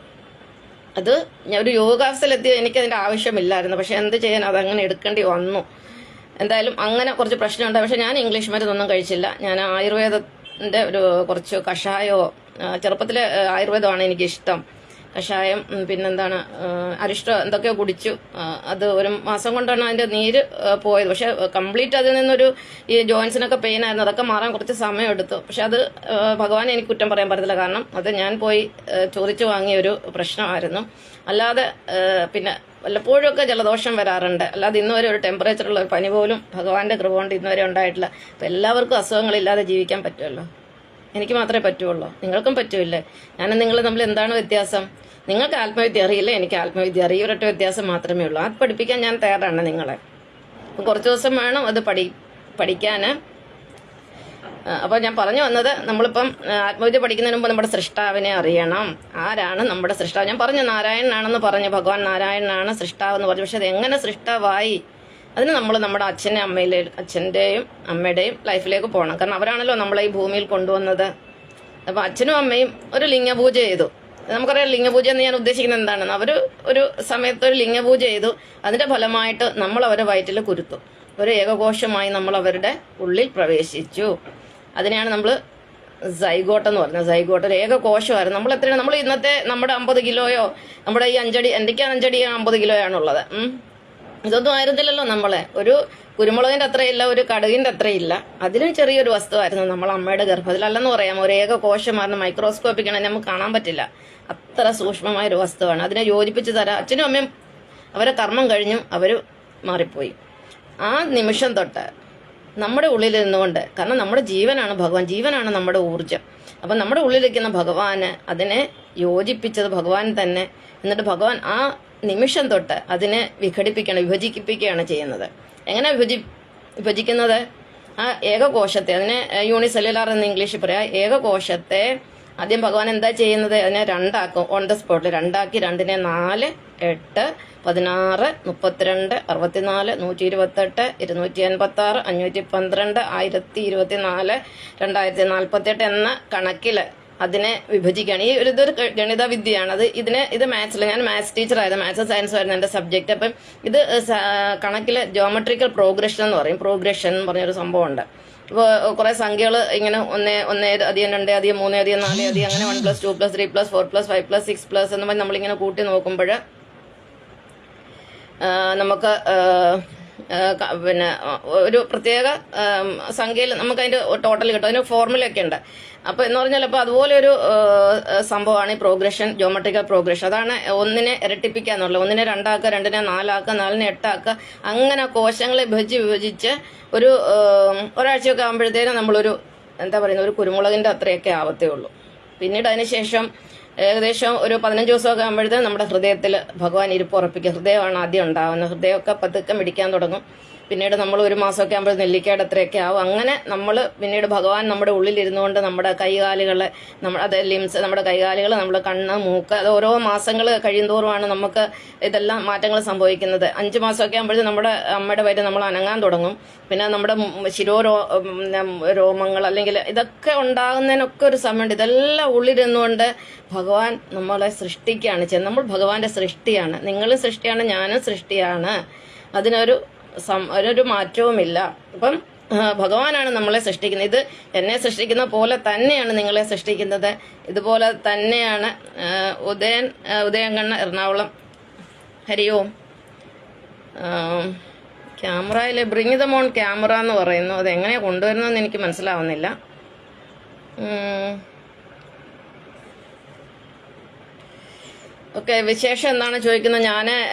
അത് ഞാൻ ഒരു യോഗാവസ്ഥയിലെത്തി, എനിക്കതിൻ്റെ ആവശ്യമില്ലായിരുന്നു. പക്ഷെ എന്ത് ചെയ്യാൻ, അതങ്ങനെ എടുക്കേണ്ടി വന്നു. എന്തായാലും അങ്ങനെ കുറച്ച് പ്രശ്നമുണ്ടായി. പക്ഷെ ഞാൻ ഇംഗ്ലീഷ് മരുന്നൊന്നും കഴിച്ചില്ല. ഞാൻ ആയുർവേദത്തിൻ്റെ കുറച്ച് കഷായമോ, ചെറുപ്പത്തിൽ ആയുർവേദമാണ് എനിക്കിഷ്ടം. കഷായം, പിന്നെന്താണ് അരിഷ്ടം എന്തൊക്കെയോ കുടിച്ചു. അത് 1 മാസം കൊണ്ടാണ് അതിൻ്റെ നീര് പോയത്. പക്ഷെ കംപ്ലീറ്റ് അതിൽ നിന്നൊരു ഈ ജോയിൻസിനൊക്കെ പെയിൻ ആയിരുന്നു. അതൊക്കെ മാറാൻ കുറച്ച് സമയം എടുത്തു. പക്ഷെ അത് ഭഗവാനെ എനിക്ക് കുറ്റം പറയാൻ പറ്റത്തില്ല. കാരണം അത് ഞാൻ പോയി ചോദിച്ചു വാങ്ങിയ ഒരു പ്രശ്നമായിരുന്നു. അല്ലാതെ പിന്നെ വല്ലപ്പോഴുമൊക്കെ ജലദോഷം വരാറുണ്ട്. അല്ലാതെ ഇന്നുവരെ ഒരു ടെമ്പറേച്ചറുള്ള ഒരു പനി പോലും ഭഗവാന്റെ കൃപ കൊണ്ട് ഇന്നുവരെ ഉണ്ടായിട്ടില്ല. അപ്പം എല്ലാവർക്കും അസുഖങ്ങളില്ലാതെ ജീവിക്കാൻ പറ്റുമല്ലോ. എനിക്ക് മാത്രമേ പറ്റുള്ളൂ, നിങ്ങൾക്കും പറ്റൂല്ലേ? ഞാനും നിങ്ങൾ തമ്മിൽ എന്താണ് വ്യത്യാസം? നിങ്ങൾക്ക് ആത്മവിദ്യ അറിയില്ല, എനിക്ക് ആത്മവിദ്യ അറിയും. ഒരൊറ്റ വ്യത്യാസം മാത്രമേ ഉള്ളൂ. അത് പഠിപ്പിക്കാൻ ഞാൻ തയ്യാറാണ് നിങ്ങളെ. അപ്പം കുറച്ച് ദിവസം വേണം അത് പഠിക്കാൻ. അപ്പോൾ ഞാൻ പറഞ്ഞു വന്നത്, നമ്മളിപ്പം ആത്മവിദ്യ പഠിക്കുന്നതിന് മുമ്പ് നമ്മുടെ സൃഷ്ടാവിനെ അറിയണം. ആരാണ് നമ്മുടെ സൃഷ്ടാവ്? ഞാൻ പറഞ്ഞു നാരായണനാണെന്ന് പറഞ്ഞു, ഭഗവാൻ നാരായണനാണ് സൃഷ്ടാവെന്ന് പറഞ്ഞു. പക്ഷെ അത് എങ്ങനെ സൃഷ്ടാവായി? അതിന് നമ്മൾ നമ്മുടെ അച്ഛൻ്റെയും അമ്മയുടെയും ലൈഫിലേക്ക് പോകണം. കാരണം അവരാണല്ലോ നമ്മളെ ഈ ഭൂമിയിൽ കൊണ്ടുവന്നത്. അപ്പോൾ അച്ഛനും അമ്മയും ഒരു ലിംഗപൂജ ചെയ്തു. നമുക്കറിയാം ലിംഗപൂജ എന്ന് ഞാൻ ഉദ്ദേശിക്കുന്നത് എന്താണെന്ന്. അവർ ഒരു സമയത്ത് ഒരു ലിംഗപൂജ ചെയ്തു. അതിൻ്റെ ഫലമായിട്ട് നമ്മൾ അവരുടെ വയറ്റിൽ കുരുത്തു. ഒരു ഏകകോശമായി നമ്മൾ അവരുടെ ഉള്ളിൽ പ്രവേശിച്ചു. അതിനെയാണ് നമ്മൾ സൈഗോട്ട് എന്ന് പറഞ്ഞത്. സൈഗോട്ട് ഒരു ഏകകോശമായിരുന്നു. നമ്മൾ എത്രയാണ്, നമ്മൾ ഇന്നത്തെ നമ്മുടെ 50 കിലോയോ നമ്മുടെ ഈ 5 അടി, എനിക്ക് 5 അടി 50 കിലോയാണുള്ളത്. ഇതൊന്നും ആയിരുന്നില്ലല്ലോ നമ്മളെ. ഒരു കുരുമുളകിൻ്റെ അത്രയില്ല, ഒരു കടുകിൻ്റെ അത്രയില്ല. അതിലും ചെറിയൊരു വസ്തുവായിരുന്നു നമ്മൾ അമ്മയുടെ ഗർഭത്തിൽ. അല്ലെന്ന് പറയാം, ഒരു ഏകകോശമായിരുന്നു. മൈക്രോസ്കോപ്പിക്കാണ് നമുക്ക് കാണാൻ പറ്റില്ല. അത്ര സൂക്ഷ്മമായൊരു വസ്തുവാണ്. അതിനെ യോജിപ്പിച്ച് തരാം. അച്ഛനും അമ്മയും അവരെ കർമ്മം കഴിഞ്ഞു, അവർ മാറിപ്പോയി. ആ നിമിഷം തൊട്ട് നമ്മുടെ ഉള്ളിൽ നിന്നുകൊണ്ട്, കാരണം നമ്മുടെ ജീവനാണ് ഭഗവാൻ, ജീവനാണ് നമ്മുടെ ഊർജം. അപ്പം നമ്മുടെ ഉള്ളിലിരിക്കുന്ന ഭഗവാന് അതിനെ യോജിപ്പിച്ചത് ഭഗവാൻ തന്നെ. എന്നിട്ട് ഭഗവാൻ ആ നിമിഷം തൊട്ട് അതിനെ വിഭജിപ്പിക്കുകയാണ് ചെയ്യുന്നത്. എങ്ങനെ വിഭജിക്കുന്നത്? ആ ഏകകോശത്തെ, അതിനെ യൂണിസെല്ലുലാർ എന്ന് ഇംഗ്ലീഷിൽ പറയാം. ഏകകോശത്തെ ആദ്യം ഭഗവാൻ എന്താ ചെയ്യുന്നത്? അതിനെ 2 ആക്കും. ഓൺ ദ സ്പോട്ടിൽ 2 ആക്കി. 2നെ 4, 8, 16, 32, 64, 128, 286, 512, 1024, 2048 എന്ന കണക്കിൽ അതിനെ വിഭജിക്കുകയാണ്. ഇതൊരു ഗണിത വിദ്യയാണ്. ഇത് മാത്സിൽ, ഞാൻ മാത്സ് ടീച്ചറായിരുന്നു, മാത്സ് സയൻസ് ആയിരുന്നു എൻ്റെ സബ്ജക്റ്റ്. അപ്പം ഇത് കണക്കിൽ ജോമെട്രിക്കൽ പ്രോഗ്രഷൻ എന്ന് പറയും. പ്രോഗ്രഷൻ എന്ന് പറഞ്ഞൊരു സംഭവമുണ്ട്. ഇപ്പോൾ കുറേ സംഖ്യകൾ ഇങ്ങനെ 1, 1, അധികം 2, അധികം 3, അധികം 4, അധികം അങ്ങനെ 1 + 2 + 3 + 4 + 5 + 6 എന്ന് പറഞ്ഞ് നമ്മളിങ്ങനെ കൂട്ടി നോക്കുമ്പോൾ നമുക്ക് പിന്നെ ഒരു പ്രത്യേക സംഖ്യയിൽ നമുക്ക് അതിൻ്റെ ടോട്ടൽ കിട്ടും. അതിന് ഫോർമുലയൊക്കെ ഉണ്ട്. അപ്പോൾ എന്ന് പറഞ്ഞാൽ അപ്പോൾ അതുപോലെ ഒരു സംഭവമാണ് ഈ പ്രോഗ്രഷൻ, ജോമെട്രിക്കൽ പ്രോഗ്രഷൻ. അതാണ് 1നെ ഇരട്ടിപ്പിക്കുക എന്നുള്ളത്. 1നെ 2 ആക്കുക, 2നെ 4 ആക്കുക, 4നെ 8 ആക്കുക. അങ്ങനെ കോശങ്ങളെ വിഭജിച്ച് ഒരാഴ്ചയൊക്കെ ആകുമ്പോഴത്തേനും നമ്മളൊരു എന്താ പറയുന്നത്, ഒരു കുരുമുളകിൻ്റെ അത്രയൊക്കെ ആവത്തേ ഉള്ളൂ. പിന്നീട് അതിന് ശേഷം ഏകദേശം ഒരു 15 ദിവസമൊക്കെ ആകുമ്പോഴത്തേക്കും നമ്മുടെ ഹൃദയത്തിൽ ഭഗവാൻ ഇരിപ്പ് ഉറപ്പിക്കുക. ഹൃദയമാണ് ആദ്യം ഉണ്ടാകുന്നത്. ഹൃദയമൊക്കെ പതുക്കെ മിടിക്കാൻ തുടങ്ങും. പിന്നീട് നമ്മൾ 1 മാസമൊക്കെ ആകുമ്പോൾ നെല്ലിക്കയുടെ അത്രയൊക്കെ ആവും. അങ്ങനെ നമ്മൾ പിന്നീട് ഭഗവാൻ നമ്മുടെ ഉള്ളിലിരുന്നുകൊണ്ട് നമ്മുടെ കൈകാലുകളെ, അത് ലിംസ്, നമ്മുടെ കൈകാലുകൾ, നമ്മുടെ കണ്ണ്, മൂക്ക്, അത് ഓരോ മാസങ്ങൾ കഴിയുന്തോറുമാണ് നമുക്ക് ഇതെല്ലാം മാറ്റങ്ങൾ സംഭവിക്കുന്നത്. 5 മാസമൊക്കെ ആകുമ്പോഴത്തേക്കും നമ്മുടെ അമ്മയുടെ വയറ്റിൽ നമ്മൾ അനങ്ങാൻ തുടങ്ങും. പിന്നെ നമ്മുടെ രോമങ്ങൾ അല്ലെങ്കിൽ ഇതൊക്കെ ഉണ്ടാകുന്നതിനൊക്കെ ഒരു സമയമുണ്ട്. ഇതെല്ലാം ഉള്ളിലിരുന്നുകൊണ്ട് ഭഗവാൻ നമ്മളെ സൃഷ്ടിക്കുകയാണ് ചെയ്യുന്നത്. നമ്മൾ ഭഗവാന്റെ സൃഷ്ടിയാണ്. നിങ്ങളും സൃഷ്ടിയാണ്, ഞാനും സൃഷ്ടിയാണ്. അതിനൊരു മാറ്റവുമില്ല. അപ്പം ഭഗവാനാണ് നമ്മളെ സൃഷ്ടിക്കുന്നത്. ഇത് എന്നെ സൃഷ്ടിക്കുന്ന പോലെ തന്നെയാണ് നിങ്ങളെ സൃഷ്ടിക്കുന്നത്. ഇതുപോലെ തന്നെയാണ് ഉദയൻ കണ്ണ, എറണാകുളം. ഹരി ഓം. ക്യാമറയിൽ ബ്രിങ് ദ മോൺ ക്യാമറ എന്ന് പറയുന്നു. അതെങ്ങനെയാണ് കൊണ്ടുവരുന്നതെന്ന് എനിക്ക് മനസ്സിലാവുന്നില്ല. ഓക്കെ, വിശേഷം എന്താണ് ചോദിക്കുന്നത്? ഞാൻ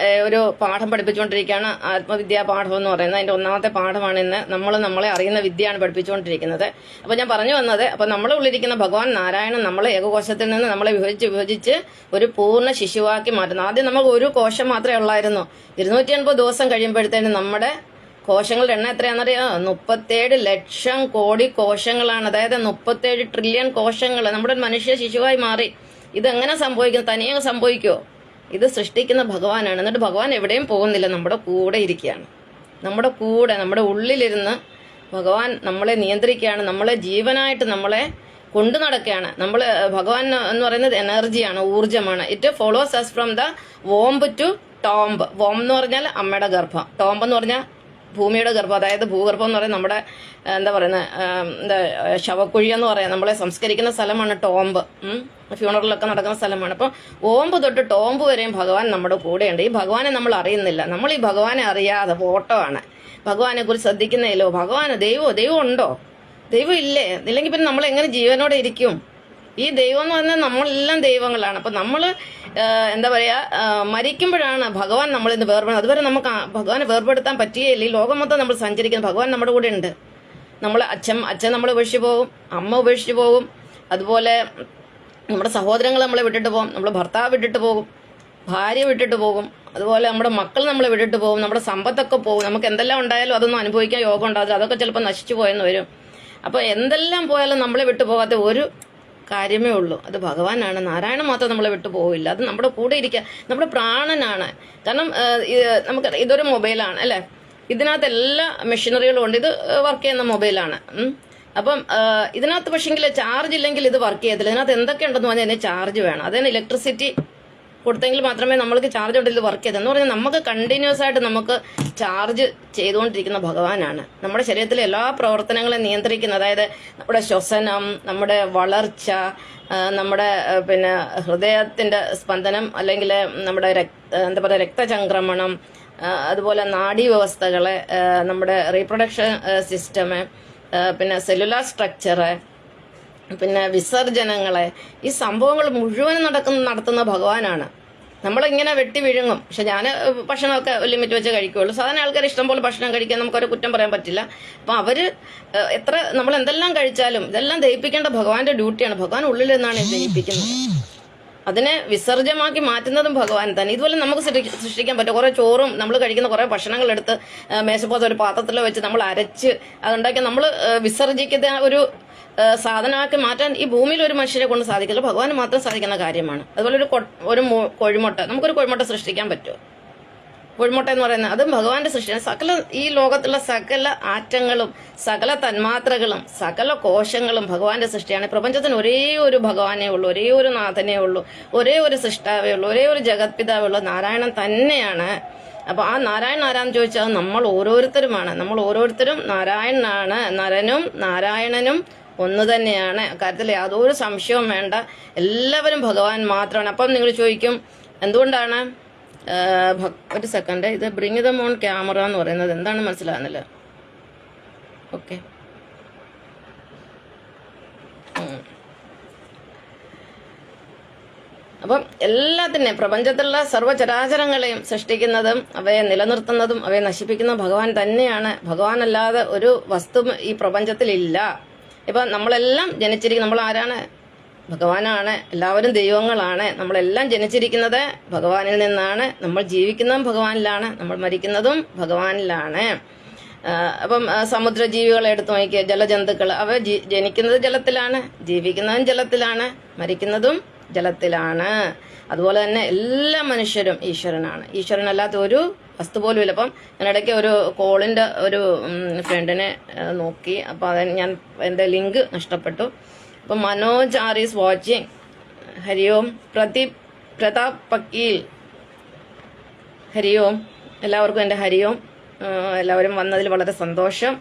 ഒരു പാഠം പഠിപ്പിച്ചുകൊണ്ടിരിക്കുകയാണ്. ആത്മവിദ്യാ പാഠം എന്ന് പറയുന്നത് അതിൻ്റെ 1ാമത്തെ പാഠമാണ് ഇന്ന്. നമ്മളെ അറിയുന്ന വിദ്യയാണ് പഠിപ്പിച്ചുകൊണ്ടിരിക്കുന്നത്. അപ്പോൾ ഞാൻ പറഞ്ഞു വന്നത്, അപ്പോൾ നമ്മളെ ഉള്ളിരിക്കുന്ന ഭഗവാൻ നാരായണൻ നമ്മളെ ഏകകോശത്തിൽ നിന്ന് നമ്മളെ വിഭജിച്ച് ഒരു പൂർണ്ണ ശിശുവാക്കി മാറ്റുന്നു. ആദ്യം നമുക്ക് ഒരു കോശം മാത്രമേ ഉള്ളായിരുന്നു. 280 ദിവസം കഴിയുമ്പോഴത്തേനും നമ്മുടെ കോശങ്ങളുടെ എണ്ണം എത്രയാണെന്നറിയാം? 37 ലക്ഷം കോടി കോശങ്ങളാണ്. അതായത് 37 ട്രില്യൺ കോശങ്ങൾ. നമ്മുടെ മനുഷ്യ ശിശുവായി മാറി. ഇതെങ്ങനെ സംഭവിക്കും? തനിയെ സംഭവിക്കുമോ? ഇത് സൃഷ്ടിക്കുന്ന ഭഗവാനാണ്. എന്നിട്ട് ഭഗവാൻ എവിടെയും പോകുന്നില്ല, നമ്മുടെ കൂടെ ഇരിക്കുകയാണ്. നമ്മുടെ ഉള്ളിലിരുന്ന് ഭഗവാൻ നമ്മളെ നിയന്ത്രിക്കുകയാണ്. നമ്മളെ ജീവനായിട്ട് നമ്മളെ കൊണ്ടു നടക്കുകയാണ്. ഭഗവാൻ എന്ന് പറയുന്നത് എനർജിയാണ്, ഊർജ്ജമാണ്. It follows us from the womb to tomb. Womb എന്ന് പറഞ്ഞാൽ അമ്മയുടെ ഗർഭം, ടോംബ് എന്ന് പറഞ്ഞാൽ ഭൂമിയുടെ ഗർഭം. അതായത് ഭൂഗർഭം എന്ന് പറയുന്നത് നമ്മുടെ ശവക്കുഴി എന്ന് പറയാം. നമ്മളെ സംസ്കരിക്കുന്ന സ്ഥലമാണ് ടോംബ്. ഫ്യൂണറലൊക്കെ നടക്കുന്ന സ്ഥലമാണ്. അപ്പം ഓമ്പ് തൊട്ട് ടോംബ് വരെയും ഭഗവാൻ നമ്മുടെ കൂടെയുണ്ട്. ഈ ഭഗവാനെ നമ്മൾ അറിയുന്നില്ല. നമ്മൾ ഈ ഭഗവാനെ അറിയാതെ ഫോട്ടോയാണ്. ഭഗവാനെ കുറിച്ച് ശ്രദ്ധിക്കുന്നില്ലോ. ദൈവം ഉണ്ടോ? ദൈവം ഇല്ലേ? ഇല്ലെങ്കിൽ പിന്നെ നമ്മൾ എങ്ങനെ ജീവനോടെ ഇരിക്കും? ഈ ദൈവം എന്ന് പറഞ്ഞാൽ നമ്മളെല്ലാം ദൈവങ്ങളാണ്. അപ്പം നമ്മൾ മരിക്കുമ്പോഴാണ് ഭഗവാൻ നമ്മളിന്ന് വേർപെടുന്നത്. അതുവരെ നമുക്ക് ഭഗവാനെ വേർപെടുത്താൻ പറ്റുകയില്ല. ഈ ലോകം മൊത്തം നമ്മൾ സഞ്ചരിക്കുന്നത് ഭഗവാൻ നമ്മുടെ കൂടെ ഉണ്ട്. അച്ഛൻ നമ്മളെ ഉപേക്ഷിച്ച് പോകും, അമ്മ ഉപേക്ഷിച്ച് പോകും, അതുപോലെ നമ്മുടെ സഹോദരങ്ങൾ നമ്മളെ വിട്ടിട്ട് പോകും, നമ്മുടെ ഭർത്താവ് വിട്ടിട്ട് പോകും, ഭാര്യ വിട്ടിട്ട് പോകും, അതുപോലെ നമ്മുടെ മക്കൾ നമ്മളെ വിട്ടിട്ട് പോകും, നമ്മുടെ സമ്പത്തൊക്കെ പോകും. നമുക്ക് എന്തെല്ലാം ഉണ്ടായാലും അതൊന്നും അനുഭവിക്കാൻ യോഗം ഉണ്ടാകില്ല. അതൊക്കെ ചിലപ്പോൾ നശിച്ചു പോയെന്ന് വരും. അപ്പോൾ എന്തെല്ലാം പോയാലും നമ്മളെ വിട്ടു പോകാത്ത ഒരു കാര്യമേ ഉള്ളൂ, അത് ഭഗവാനാണ്. നാരായണൻ മാത്രം നമ്മളെ വിട്ടു പോവില്ല. അത് നമ്മുടെ കൂടെ ഇരിക്കുക, നമ്മുടെ പ്രാണനാണ്. കാരണം ഇതൊരു മൊബൈലാണ് അല്ലേ? ഇതിനകത്ത് എല്ലാ മെഷീനറികളും ഉണ്ട്. ഇത് വർക്ക് ചെയ്യുന്ന മൊബൈലാണ്. അപ്പം ഇതിനകത്ത് പക്ഷെങ്കിൽ ചാർജ് ഇല്ലെങ്കിൽ ഇത് വർക്ക് ചെയ്യത്തില്ല. ഇതിനകത്ത് എന്തൊക്കെ ഉണ്ടെന്ന് പറഞ്ഞാൽ അതിന് ചാർജ് വേണം. അതിന് ഇലക്ട്രിസിറ്റി കൊടുത്തെങ്കിൽ മാത്രമേ നമ്മൾക്ക് ചാർജ് ഉണ്ടെങ്കിൽ ഇത് വർക്ക് ചെയ്തെന്ന് പറഞ്ഞാൽ നമുക്ക് കണ്ടിന്യൂസ് ആയിട്ട് നമുക്ക് ചാർജ് ചെയ്തുകൊണ്ടിരിക്കുന്ന ഭഗവാനാണ്. നമ്മുടെ ശരീരത്തിലെ എല്ലാ പ്രവർത്തനങ്ങളെയും നിയന്ത്രിക്കുന്ന, അതായത് നമ്മുടെ ശ്വസനം, നമ്മുടെ വളർച്ച, നമ്മുടെ പിന്നെ ഹൃദയത്തിന്റെ സ്പന്ദനം, അല്ലെങ്കിൽ നമ്മുടെ എന്താ പറയുക രക്തചംക്രമണം, അതുപോലെ നാഡീവ്യവസ്ഥകളെ, നമ്മുടെ റീപ്രൊഡക്ഷൻ സിസ്റ്റം, പിന്നെ സെല്ലുലാർ സ്ട്രക്ചറ്, പിന്നെ വിസർജനങ്ങളെ, ഈ സംഭവങ്ങൾ മുഴുവനും നടത്തുന്ന ഭഗവാനാണ്. നമ്മളിങ്ങനെ വെട്ടി വിഴുങ്ങും. പക്ഷെ ഞാൻ ഭക്ഷണമൊക്കെ ലിമിറ്റ് വെച്ച് കഴിക്കുകയുള്ളൂ. സാധാരണ ആൾക്കാർ ഇഷ്ടംപോലെ ഭക്ഷണം കഴിക്കാൻ നമുക്കൊരു കുറ്റം പറയാൻ പറ്റില്ല. അപ്പം അവര് എത്ര നമ്മൾ എന്തെല്ലാം കഴിച്ചാലും ഇതെല്ലാം ദഹിപ്പിക്കേണ്ട ഭഗവാന്റെ ഡ്യൂട്ടിയാണ്. ഭഗവാൻ ഉള്ളിൽ നിന്നാണ് ദഹിപ്പിക്കുന്നത്. അതിനെ വിസർജ്യമാക്കി മാറ്റുന്നതും ഭഗവാൻ തന്നെ. ഇതുപോലെ നമുക്ക് സൃഷ്ടിക്കാൻ പറ്റും. കുറെ ചോറും നമ്മൾ കഴിക്കുന്ന കുറെ ഭക്ഷണങ്ങൾ എടുത്ത് മേശപ്പുറത്ത് ഒരു പാത്രത്തിൽ വെച്ച് നമ്മൾ അരച്ച് അതുണ്ടാക്കി നമ്മൾ വിസർജിക്കുന്ന ഒരു സാധനമാക്കി മാറ്റാൻ ഈ ഭൂമിയിൽ ഒരു മനുഷ്യരെ കൊണ്ട് സാധിക്കില്ല. ഭഗവാന് മാത്രം സാധിക്കുന്ന കാര്യമാണ്. അതുപോലെ ഒരു കോഴിമുട്ട, നമുക്കൊരു കോഴിമുട്ട സൃഷ്ടിക്കാൻ പറ്റുമോ? കോഴിമുട്ട എന്ന് പറയുന്നത് അതും ഭഗവാന്റെ സൃഷ്ടിയാണ്. സകല ഈ ലോകത്തുള്ള സകല ആറ്റങ്ങളും, സകല തന്മാത്രകളും, സകല കോശങ്ങളും ഭഗവാന്റെ സൃഷ്ടിയാണ്. പ്രപഞ്ചത്തിന് ഒരേ ഒരു ഭഗവാനേ ഉള്ളൂ, ഒരേ ഒരു നാഥനേ ഉള്ളൂ, ഒരേ ഒരു സൃഷ്ടാവേ ഉള്ളൂ, ഒരേ ഒരു ജഗത്പിതാവേ ഉള്ളൂ, നാരായണൻ തന്നെയാണ്. അപ്പൊ ആ നാരായണൻ ആരാന്ന് ചോദിച്ചാൽ നമ്മൾ ഓരോരുത്തരുമാണ്. നമ്മൾ ഓരോരുത്തരും നാരായണനാണ്. നരനും നാരായണനും ഒന്ന് തന്നെയാണ്. അക്കാര്യത്തിൽ യാതൊരു സംശയവും വേണ്ട. എല്ലാവരും ഭഗവാൻ മാത്രമാണ്. അപ്പം നിങ്ങൾ ചോദിക്കും എന്തുകൊണ്ടാണ് ഒരു സെക്കൻഡ്, ഇത് ബ്രിങ് ദം ഓൺ ക്യാമറ എന്ന് പറയുന്നത് എന്താണ് മനസ്സിലാകുന്നില്ല. ഓക്കെ, അപ്പം എല്ലാത്തിനെയും പ്രപഞ്ചത്തിലുള്ള സർവ്വചരാചരങ്ങളെയും സൃഷ്ടിക്കുന്നതും അവയെ നിലനിർത്തുന്നതും അവയെ നശിപ്പിക്കുന്ന ഭഗവാൻ തന്നെയാണ്. ഭഗവാനല്ലാതെ ഒരു വസ്തു ഈ പ്രപഞ്ചത്തിലില്ല. ഇപ്പം നമ്മളെല്ലാം ജനിച്ചിരിക്കും, നമ്മൾ ആരാണ്? ഭഗവാനാണ്. എല്ലാവരും ദൈവങ്ങളാണ്. നമ്മളെല്ലാം ജനിച്ചിരിക്കുന്നത് ഭഗവാനിൽ നിന്നാണ്. നമ്മൾ ജീവിക്കുന്നതും ഭഗവാനിലാണ്. നമ്മൾ മരിക്കുന്നതും ഭഗവാനിലാണ്. അപ്പം സമുദ്രജീവികളെ എടുത്തു നോക്കിയ ജലജന്തുക്കൾ, അവ ജനിക്കുന്നത് ജലത്തിലാണ്, ജീവിക്കുന്നതും ജലത്തിലാണ്, മരിക്കുന്നതും ജലത്തിലാണ്. അതുപോലെ തന്നെ എല്ലാ മനുഷ്യരും ഈശ്വരനാണ്. ഈശ്വരനല്ലാത്ത ഒരു വസ്തു പോലും ഇല്ല. അപ്പം ഞാനിടയ്ക്ക് ഒരു കോളിൻ്റെ ഒരു ഫ്രണ്ടിനെ നോക്കി, അപ്പം ഞാൻ എൻ്റെ ലിങ്ക് നഷ്ടപ്പെട്ടു. അപ്പം Manoj R is watching. Hari Om. Pratap പക്കീൽ, ഹരി ഓം. എല്ലാവർക്കും എൻ്റെ ഹരി ഓം. എല്ലാവരും വന്നതിൽ വളരെ സന്തോഷം.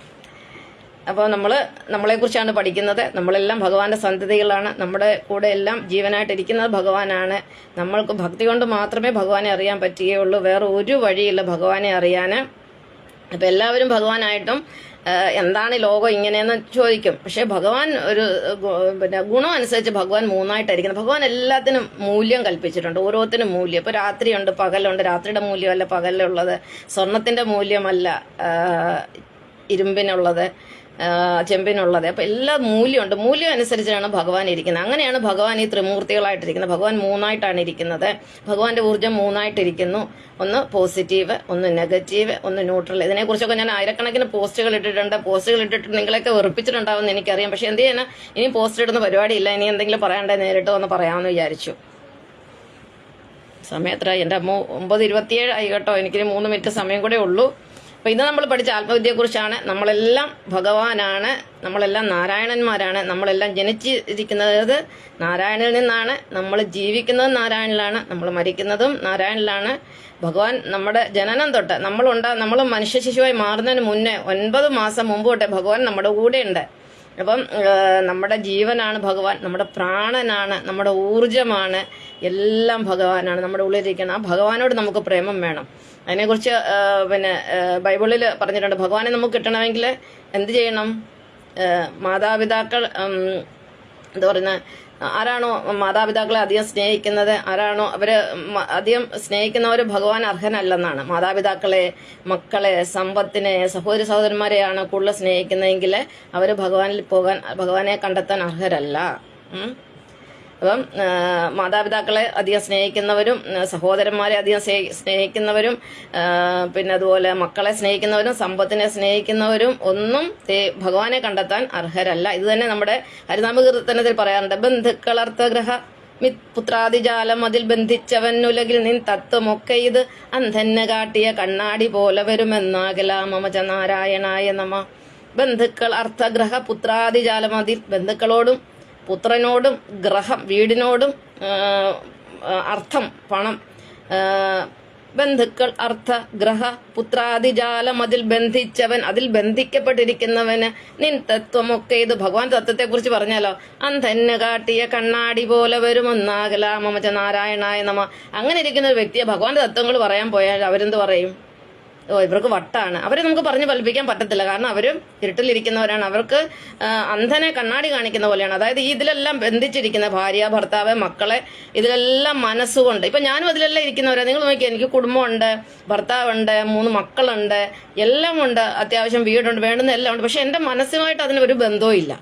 അപ്പോൾ നമ്മളെക്കുറിച്ചാണ് പഠിക്കുന്നത്. നമ്മളെല്ലാം ഭഗവാന്റെ സന്തതികളാണ്. നമ്മുടെ കൂടെ എല്ലാം ജീവനായിട്ടിരിക്കുന്നത് ഭഗവാനാണ്. നമ്മൾക്ക് ഭക്തി കൊണ്ട് മാത്രമേ ഭഗവാനെ അറിയാൻ പറ്റുകയുള്ളൂ. വേറെ ഒരു വഴിയില്ല ഭഗവാനെ അറിയാൻ. അപ്പം എല്ലാവരും ഭഗവാനായിട്ടും എന്താണ് ലോകം ഇങ്ങനെയെന്ന് ചോദിക്കും. പക്ഷെ ഭഗവാൻ ഒരു പിന്നെ ഗുണം അനുസരിച്ച് ഭഗവാൻ മൂന്നായിട്ടായിരിക്കുന്നത്. ഭഗവാൻ എല്ലാത്തിനും മൂല്യം കൽപ്പിച്ചിട്ടുണ്ട്, ഓരോത്തിനും മൂല്യം. ഇപ്പോൾ രാത്രിയുണ്ട്, പകലുണ്ട്. രാത്രിയുടെ മൂല്യമല്ല പകലുള്ളത്, സ്വർണത്തിന്റെ മൂല്യമല്ല ഇരുമ്പിനുള്ളത്, ചെമ്പിനുള്ളത്. അപ്പം എല്ലാ മൂല്യമുണ്ട്. മൂല്യം അനുസരിച്ചാണ് ഭഗവാൻ ഇരിക്കുന്നത്. അങ്ങനെയാണ് ഭഗവാൻ ഈ ത്രിമൂർത്തികളായിട്ടിരിക്കുന്നത്. ഭഗവാൻ മൂന്നായിട്ടാണ് ഇരിക്കുന്നത്. ഭഗവാന്റെ ഊർജ്ജം മൂന്നായിട്ടിരിക്കുന്നു. ഒന്ന് പോസിറ്റീവ്, ഒന്ന് നെഗറ്റീവ്, ഒന്ന് ന്യൂട്രൽ. ഇതിനെക്കുറിച്ചൊക്കെ ഞാൻ ആയിരക്കണക്കിന് പോസ്റ്റുകൾ ഇട്ടിട്ട് നിങ്ങളെയൊക്കെ വെറുപ്പിച്ചിട്ടുണ്ടാവുമെന്ന് എനിക്കറിയാം. പക്ഷെ എന്ത് ചെയ്യാനാ, ഇനി പോസ്റ്റ് ഇടുന്ന പരിപാടിയില്ല. ഇനി എന്തെങ്കിലും പറയണ്ടേ നേരിട്ട് വന്ന് പറയാമെന്ന് വിചാരിച്ചു. സമയം എത്ര? എൻ്റെ 9:27 ആയി കേട്ടോ. എനിക്കിനി 3 മിനിറ്റ് സമയം കൂടെ ഉള്ളൂ. അപ്പം ഇത് നമ്മൾ പഠിച്ച ആത്മവിദ്യയെക്കുറിച്ചാണ്. നമ്മളെല്ലാം ഭഗവാനാണ്, നമ്മളെല്ലാം നാരായണന്മാരാണ്. നമ്മളെല്ലാം ജനിച്ചിരിക്കുന്നത് നാരായണനിൽ നിന്നാണ്. നമ്മൾ ജീവിക്കുന്നത് നാരായണനിലാണ്. നമ്മൾ മരിക്കുന്നതും നാരായണനിലാണ്. ഭഗവാൻ നമ്മുടെ ജനനം തൊട്ട് നമ്മൾ മനുഷ്യ ശിശുവായി മാറുന്നതിന് മുന്നേ 9 മാസം മുമ്പ് തൊട്ടേ ഭഗവാൻ നമ്മുടെ കൂടെ ഉണ്ട്. അപ്പം നമ്മുടെ ജീവനാണ് ഭഗവാൻ, നമ്മുടെ പ്രാണനാണ്, നമ്മുടെ ഊർജമാണ്, എല്ലാം ഭഗവാനാണ് നമ്മുടെ ഉള്ളിലിരിക്കുന്നത്. ആ ഭഗവാനോട് നമുക്ക് പ്രേമം വേണം. അതിനെക്കുറിച്ച് പിന്നെ ബൈബിളിൽ പറഞ്ഞിട്ടുണ്ട്. ഭഗവാനെ നമുക്ക് കിട്ടണമെങ്കിൽ എന്ത് ചെയ്യണം? മാതാപിതാക്കൾ എന്താ പറയുന്നത്, ആരാണോ മാതാപിതാക്കളെ അധികം സ്നേഹിക്കുന്നത്, ആരാണോ അവര് അധികം സ്നേഹിക്കുന്നവർ ഭഗവാൻ അർഹനല്ലെന്നാണ്. മാതാപിതാക്കളെ, മക്കളെ, സമ്പത്തിനെ, സഹോദരി സഹോദരന്മാരെയാണ് കൂടുതൽ സ്നേഹിക്കുന്നതെങ്കിൽ അവർ ഭഗവാനെ കണ്ടെത്താൻ അർഹരല്ല. അപ്പം മാതാപിതാക്കളെ അധികം സ്നേഹിക്കുന്നവരും സഹോദരന്മാരെ അധികം സ്നേഹിക്കുന്നവരും പിന്നെ അതുപോലെ മക്കളെ സ്നേഹിക്കുന്നവരും സമ്പത്തിനെ സ്നേഹിക്കുന്നവരും ഒന്നും ഭഗവാനെ കണ്ടെത്താൻ അർഹരല്ല. ഇത് തന്നെ നമ്മുടെ ഹരിനാമകീർത്തനത്തിൽ പറയാറുണ്ട്. ബന്ധുക്കളർത്ഥഗ്രഹ പുത്രാദിജാലം അതിൽ ബന്ധിച്ചവൻ ഉലകിൽ നിൻ തത്വമൊക്കെ ഇത് അന്ധന് കാട്ടിയ കണ്ണാടി പോലെ വരുമെന്നാകല മമച നാരായണായ നമ. ബന്ധുക്കൾ അർത്ഥഗ്രഹ പുത്രാദിജാലം അതിൽ ബന്ധുക്കളോടും പുത്രനോടും ഗ്രഹം വീടിനോടും അർത്ഥം പണം ബന്ധുക്കൾ അർത്ഥ ഗ്രഹ പുത്രാദിജാലം അതിൽ ബന്ധിച്ചവൻ അതിൽ ബന്ധിക്കപ്പെട്ടിരിക്കുന്നവന് നിൻ തത്വമൊക്കെ ഇത് ഭഗവാൻ തത്വത്തെ കുറിച്ച് പറഞ്ഞാലോ അന്ധന് കാട്ടിയ കണ്ണാടി പോലെ വരുമെന്നാകല മമച നാരായണായ നമ. അങ്ങനെ ഇരിക്കുന്ന ഒരു വ്യക്തിയെ ഭഗവാന്റെ തത്വങ്ങൾ പറയാൻ പോയാൽ അവരെന്ത് പറയും? ഇവർക്ക് വട്ടാണ്. അവരെ നമുക്ക് പറഞ്ഞു ഫലിപ്പിക്കാൻ പറ്റത്തില്ല. കാരണം അവരും ഇരുട്ടിലിരിക്കുന്നവരാണ്. അവർക്ക് അന്ധനെ കണ്ണാടി കാണിക്കുന്ന പോലെയാണ്. അതായത് ഇതിലെല്ലാം ബന്ധിച്ചിരിക്കുന്ന ഭാര്യ ഭർത്താവ് മക്കളെ ഇതിലെല്ലാം മനസ്സുകൊണ്ട്. ഇപ്പൊ ഞാനും അതിലെല്ലാം ഇരിക്കുന്നവരാ. നിങ്ങൾ നോക്കിയാൽ എനിക്ക് കുടുംബമുണ്ട്, ഭർത്താവുണ്ട്, 3 മക്കളുണ്ട്, എല്ലാം ഉണ്ട്, അത്യാവശ്യം വീടുണ്ട്, വേണ്ടുന്ന എല്ലാം ഉണ്ട്. പക്ഷെ എന്റെ മനസ്സുമായിട്ട് അതിന് ഒരു ബന്ധവും ഇല്ല.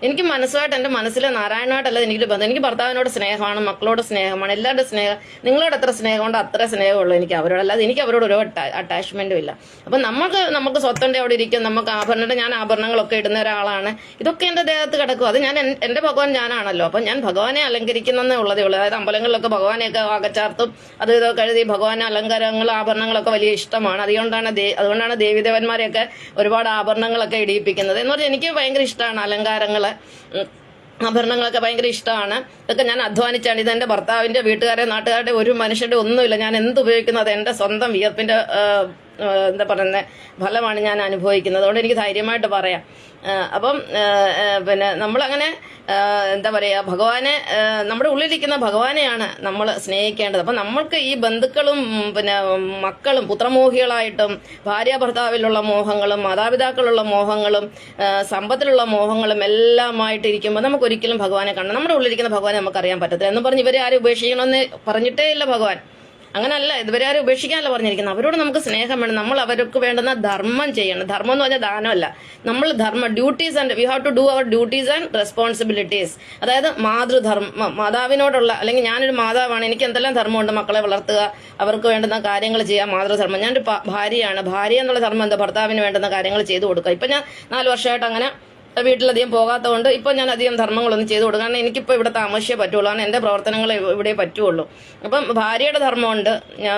എനിക്ക് മനസ്സുമായിട്ട് എൻ്റെ മനസ്സിലെ നാരായണമായിട്ടല്ല എനിക്കൊരു ബന്ധം. എനിക്ക് ഭർത്താവിനോട് സ്നേഹമാണ്, മക്കളോട് സ്നേഹമാണ്, എല്ലാവരുടെ സ്നേഹം. നിങ്ങളോട് എത്ര സ്നേഹമുണ്ടോ അത്ര സ്നേഹമുള്ളൂ എനിക്ക് അവരോട്. അല്ലാതെ എനിക്ക് അവരോട് ഒരു അറ്റാച്ച്മെന്റും ഇല്ല. അപ്പം നമുക്ക് സ്വത്തൻ്റെ അവിടെ ഇരിക്കും, നമുക്ക് ആഭരണം. ഞാൻ ആഭരണങ്ങളൊക്കെ ഇടുന്ന ഒരാളാണ്. ഇതൊക്കെ എൻ്റെ ദേഹത്ത് കിടക്കും. അത് ഞാൻ എൻ്റെ ഭഗവാൻ ഞാനാണല്ലോ. അപ്പം ഞാൻ ഭഗവാനെ അലങ്കരിക്കുന്നതേ ഉള്ളതേ ഉള്ളൂ. അതായത് അമ്പലങ്ങളിലൊക്കെ ഭഗവാനെയൊക്കെ ആകച്ചാർത്തും അത് ഇതൊക്കെ എഴുതി ഭഗവാനെ അലങ്കാരങ്ങൾ ആഭരണങ്ങളൊക്കെ വലിയ ഇഷ്ടമാണ്. അതുകൊണ്ടാണ് ദേവീദേവന്മാരെയൊക്കെ ഒരുപാട് ആഭരണങ്ങളൊക്കെ ഇടിയിപ്പിക്കുന്നത്. എന്ന് പറഞ്ഞാൽ എനിക്ക് ഭയങ്കര ഇഷ്ടമാണ് അലങ്കാരങ്ങൾ, ആഭരണങ്ങളൊക്കെ ഭയങ്കര ഇഷ്ടമാണ്. ഇതൊക്കെ ഞാൻ അധ്വാനിച്ചാണ്. ഇത് എൻ്റെ ഭർത്താവിൻ്റെ വീട്ടുകാരെ നാട്ടുകാരുടെ ഒരു മനുഷ്യരുടെ ഒന്നുമില്ല. ഞാൻ എന്ത് ഉപയോഗിക്കുന്നത് എൻ്റെ സ്വന്തം വിയർപ്പിൻ്റെ എന്താ പറയുന്നത് ഫലമാണ് ഞാൻ അനുഭവിക്കുന്നത്. അതുകൊണ്ട് എനിക്ക് ധൈര്യമായിട്ട് പറയാം. അപ്പം പിന്നെ നമ്മളങ്ങനെ എന്താ പറയുക, ഭഗവാനെ നമ്മുടെ ഉള്ളിലിരിക്കുന്ന ഭഗവാനെയാണ് നമ്മൾ സ്നേഹിക്കേണ്ടത്. അപ്പം നമ്മൾക്ക് ഈ ബന്ധുക്കളും പിന്നെ മക്കളും പുത്രമോഹികളായിട്ടും ഭാര്യ ഭർത്താവിലുള്ള മോഹങ്ങളും മാതാപിതാക്കളുള്ള മോഹങ്ങളും സമ്പത്തിലുള്ള മോഹങ്ങളും എല്ലാമായിട്ടിരിക്കുമ്പോൾ നമുക്കൊരിക്കലും ഭഗവാനെ കാണണം. നമ്മുടെ ഉള്ളിലിരിക്കുന്ന ഭഗവാനെ നമുക്കറിയാൻ പറ്റത്തില്ല. എന്ന് പറഞ്ഞ് ഇവരെ ആരും ഉപേക്ഷിക്കണമെന്ന് പറഞ്ഞിട്ടേ ഇല്ല ഭഗവാൻ. അങ്ങനല്ല, ഇതുവരെ ആരും ഉപേക്ഷിക്കാനല്ല പറഞ്ഞിരിക്കുന്നത്. അവരോട് നമുക്ക് സ്നേഹം വേണം. നമ്മൾ അവർക്ക് വേണ്ടുന്ന ധർമ്മം ചെയ്യണം. ധർമ്മം എന്ന് പറഞ്ഞാൽ ദാനമല്ല. നമ്മൾ duties and we have to do our duties and responsibilities. അതായത് മാതൃധർമ്മം, മാതാവിനോടുള്ള, അല്ലെങ്കിൽ ഞാനൊരു മാതാവാണ്, എനിക്ക് എന്തെല്ലാം ധർമ്മമുണ്ട്, മക്കളെ വളർത്തുക, അവർക്ക് വേണ്ടുന്ന കാര്യങ്ങൾ ചെയ്യുക, മാതൃധർമ്മം. ഞാനൊരു ഭാര്യയാണ്, ഭാര്യ എന്നുള്ള ധർമ്മം എന്താ? ഭർത്താവിന് വേണ്ടുന്ന കാര്യങ്ങൾ ചെയ്തു കൊടുക്കുക. ഇപ്പം ഞാൻ 4 വർഷമായിട്ട് അങ്ങനെ വീട്ടിലധികം പോകാത്തതുകൊണ്ട് ഇപ്പോൾ ഞാൻ അധികം ധർമ്മങ്ങളൊന്നും ചെയ്തു കൊടുക്കും. കാരണം എനിക്കിപ്പോൾ ഇവിടെ താമസിച്ചേ പറ്റുള്ളൂ. കാരണം എൻ്റെ പ്രവർത്തനങ്ങൾ ഇവിടെ പറ്റുള്ളൂ. അപ്പം ഭാര്യയുടെ ധർമ്മമുണ്ട്,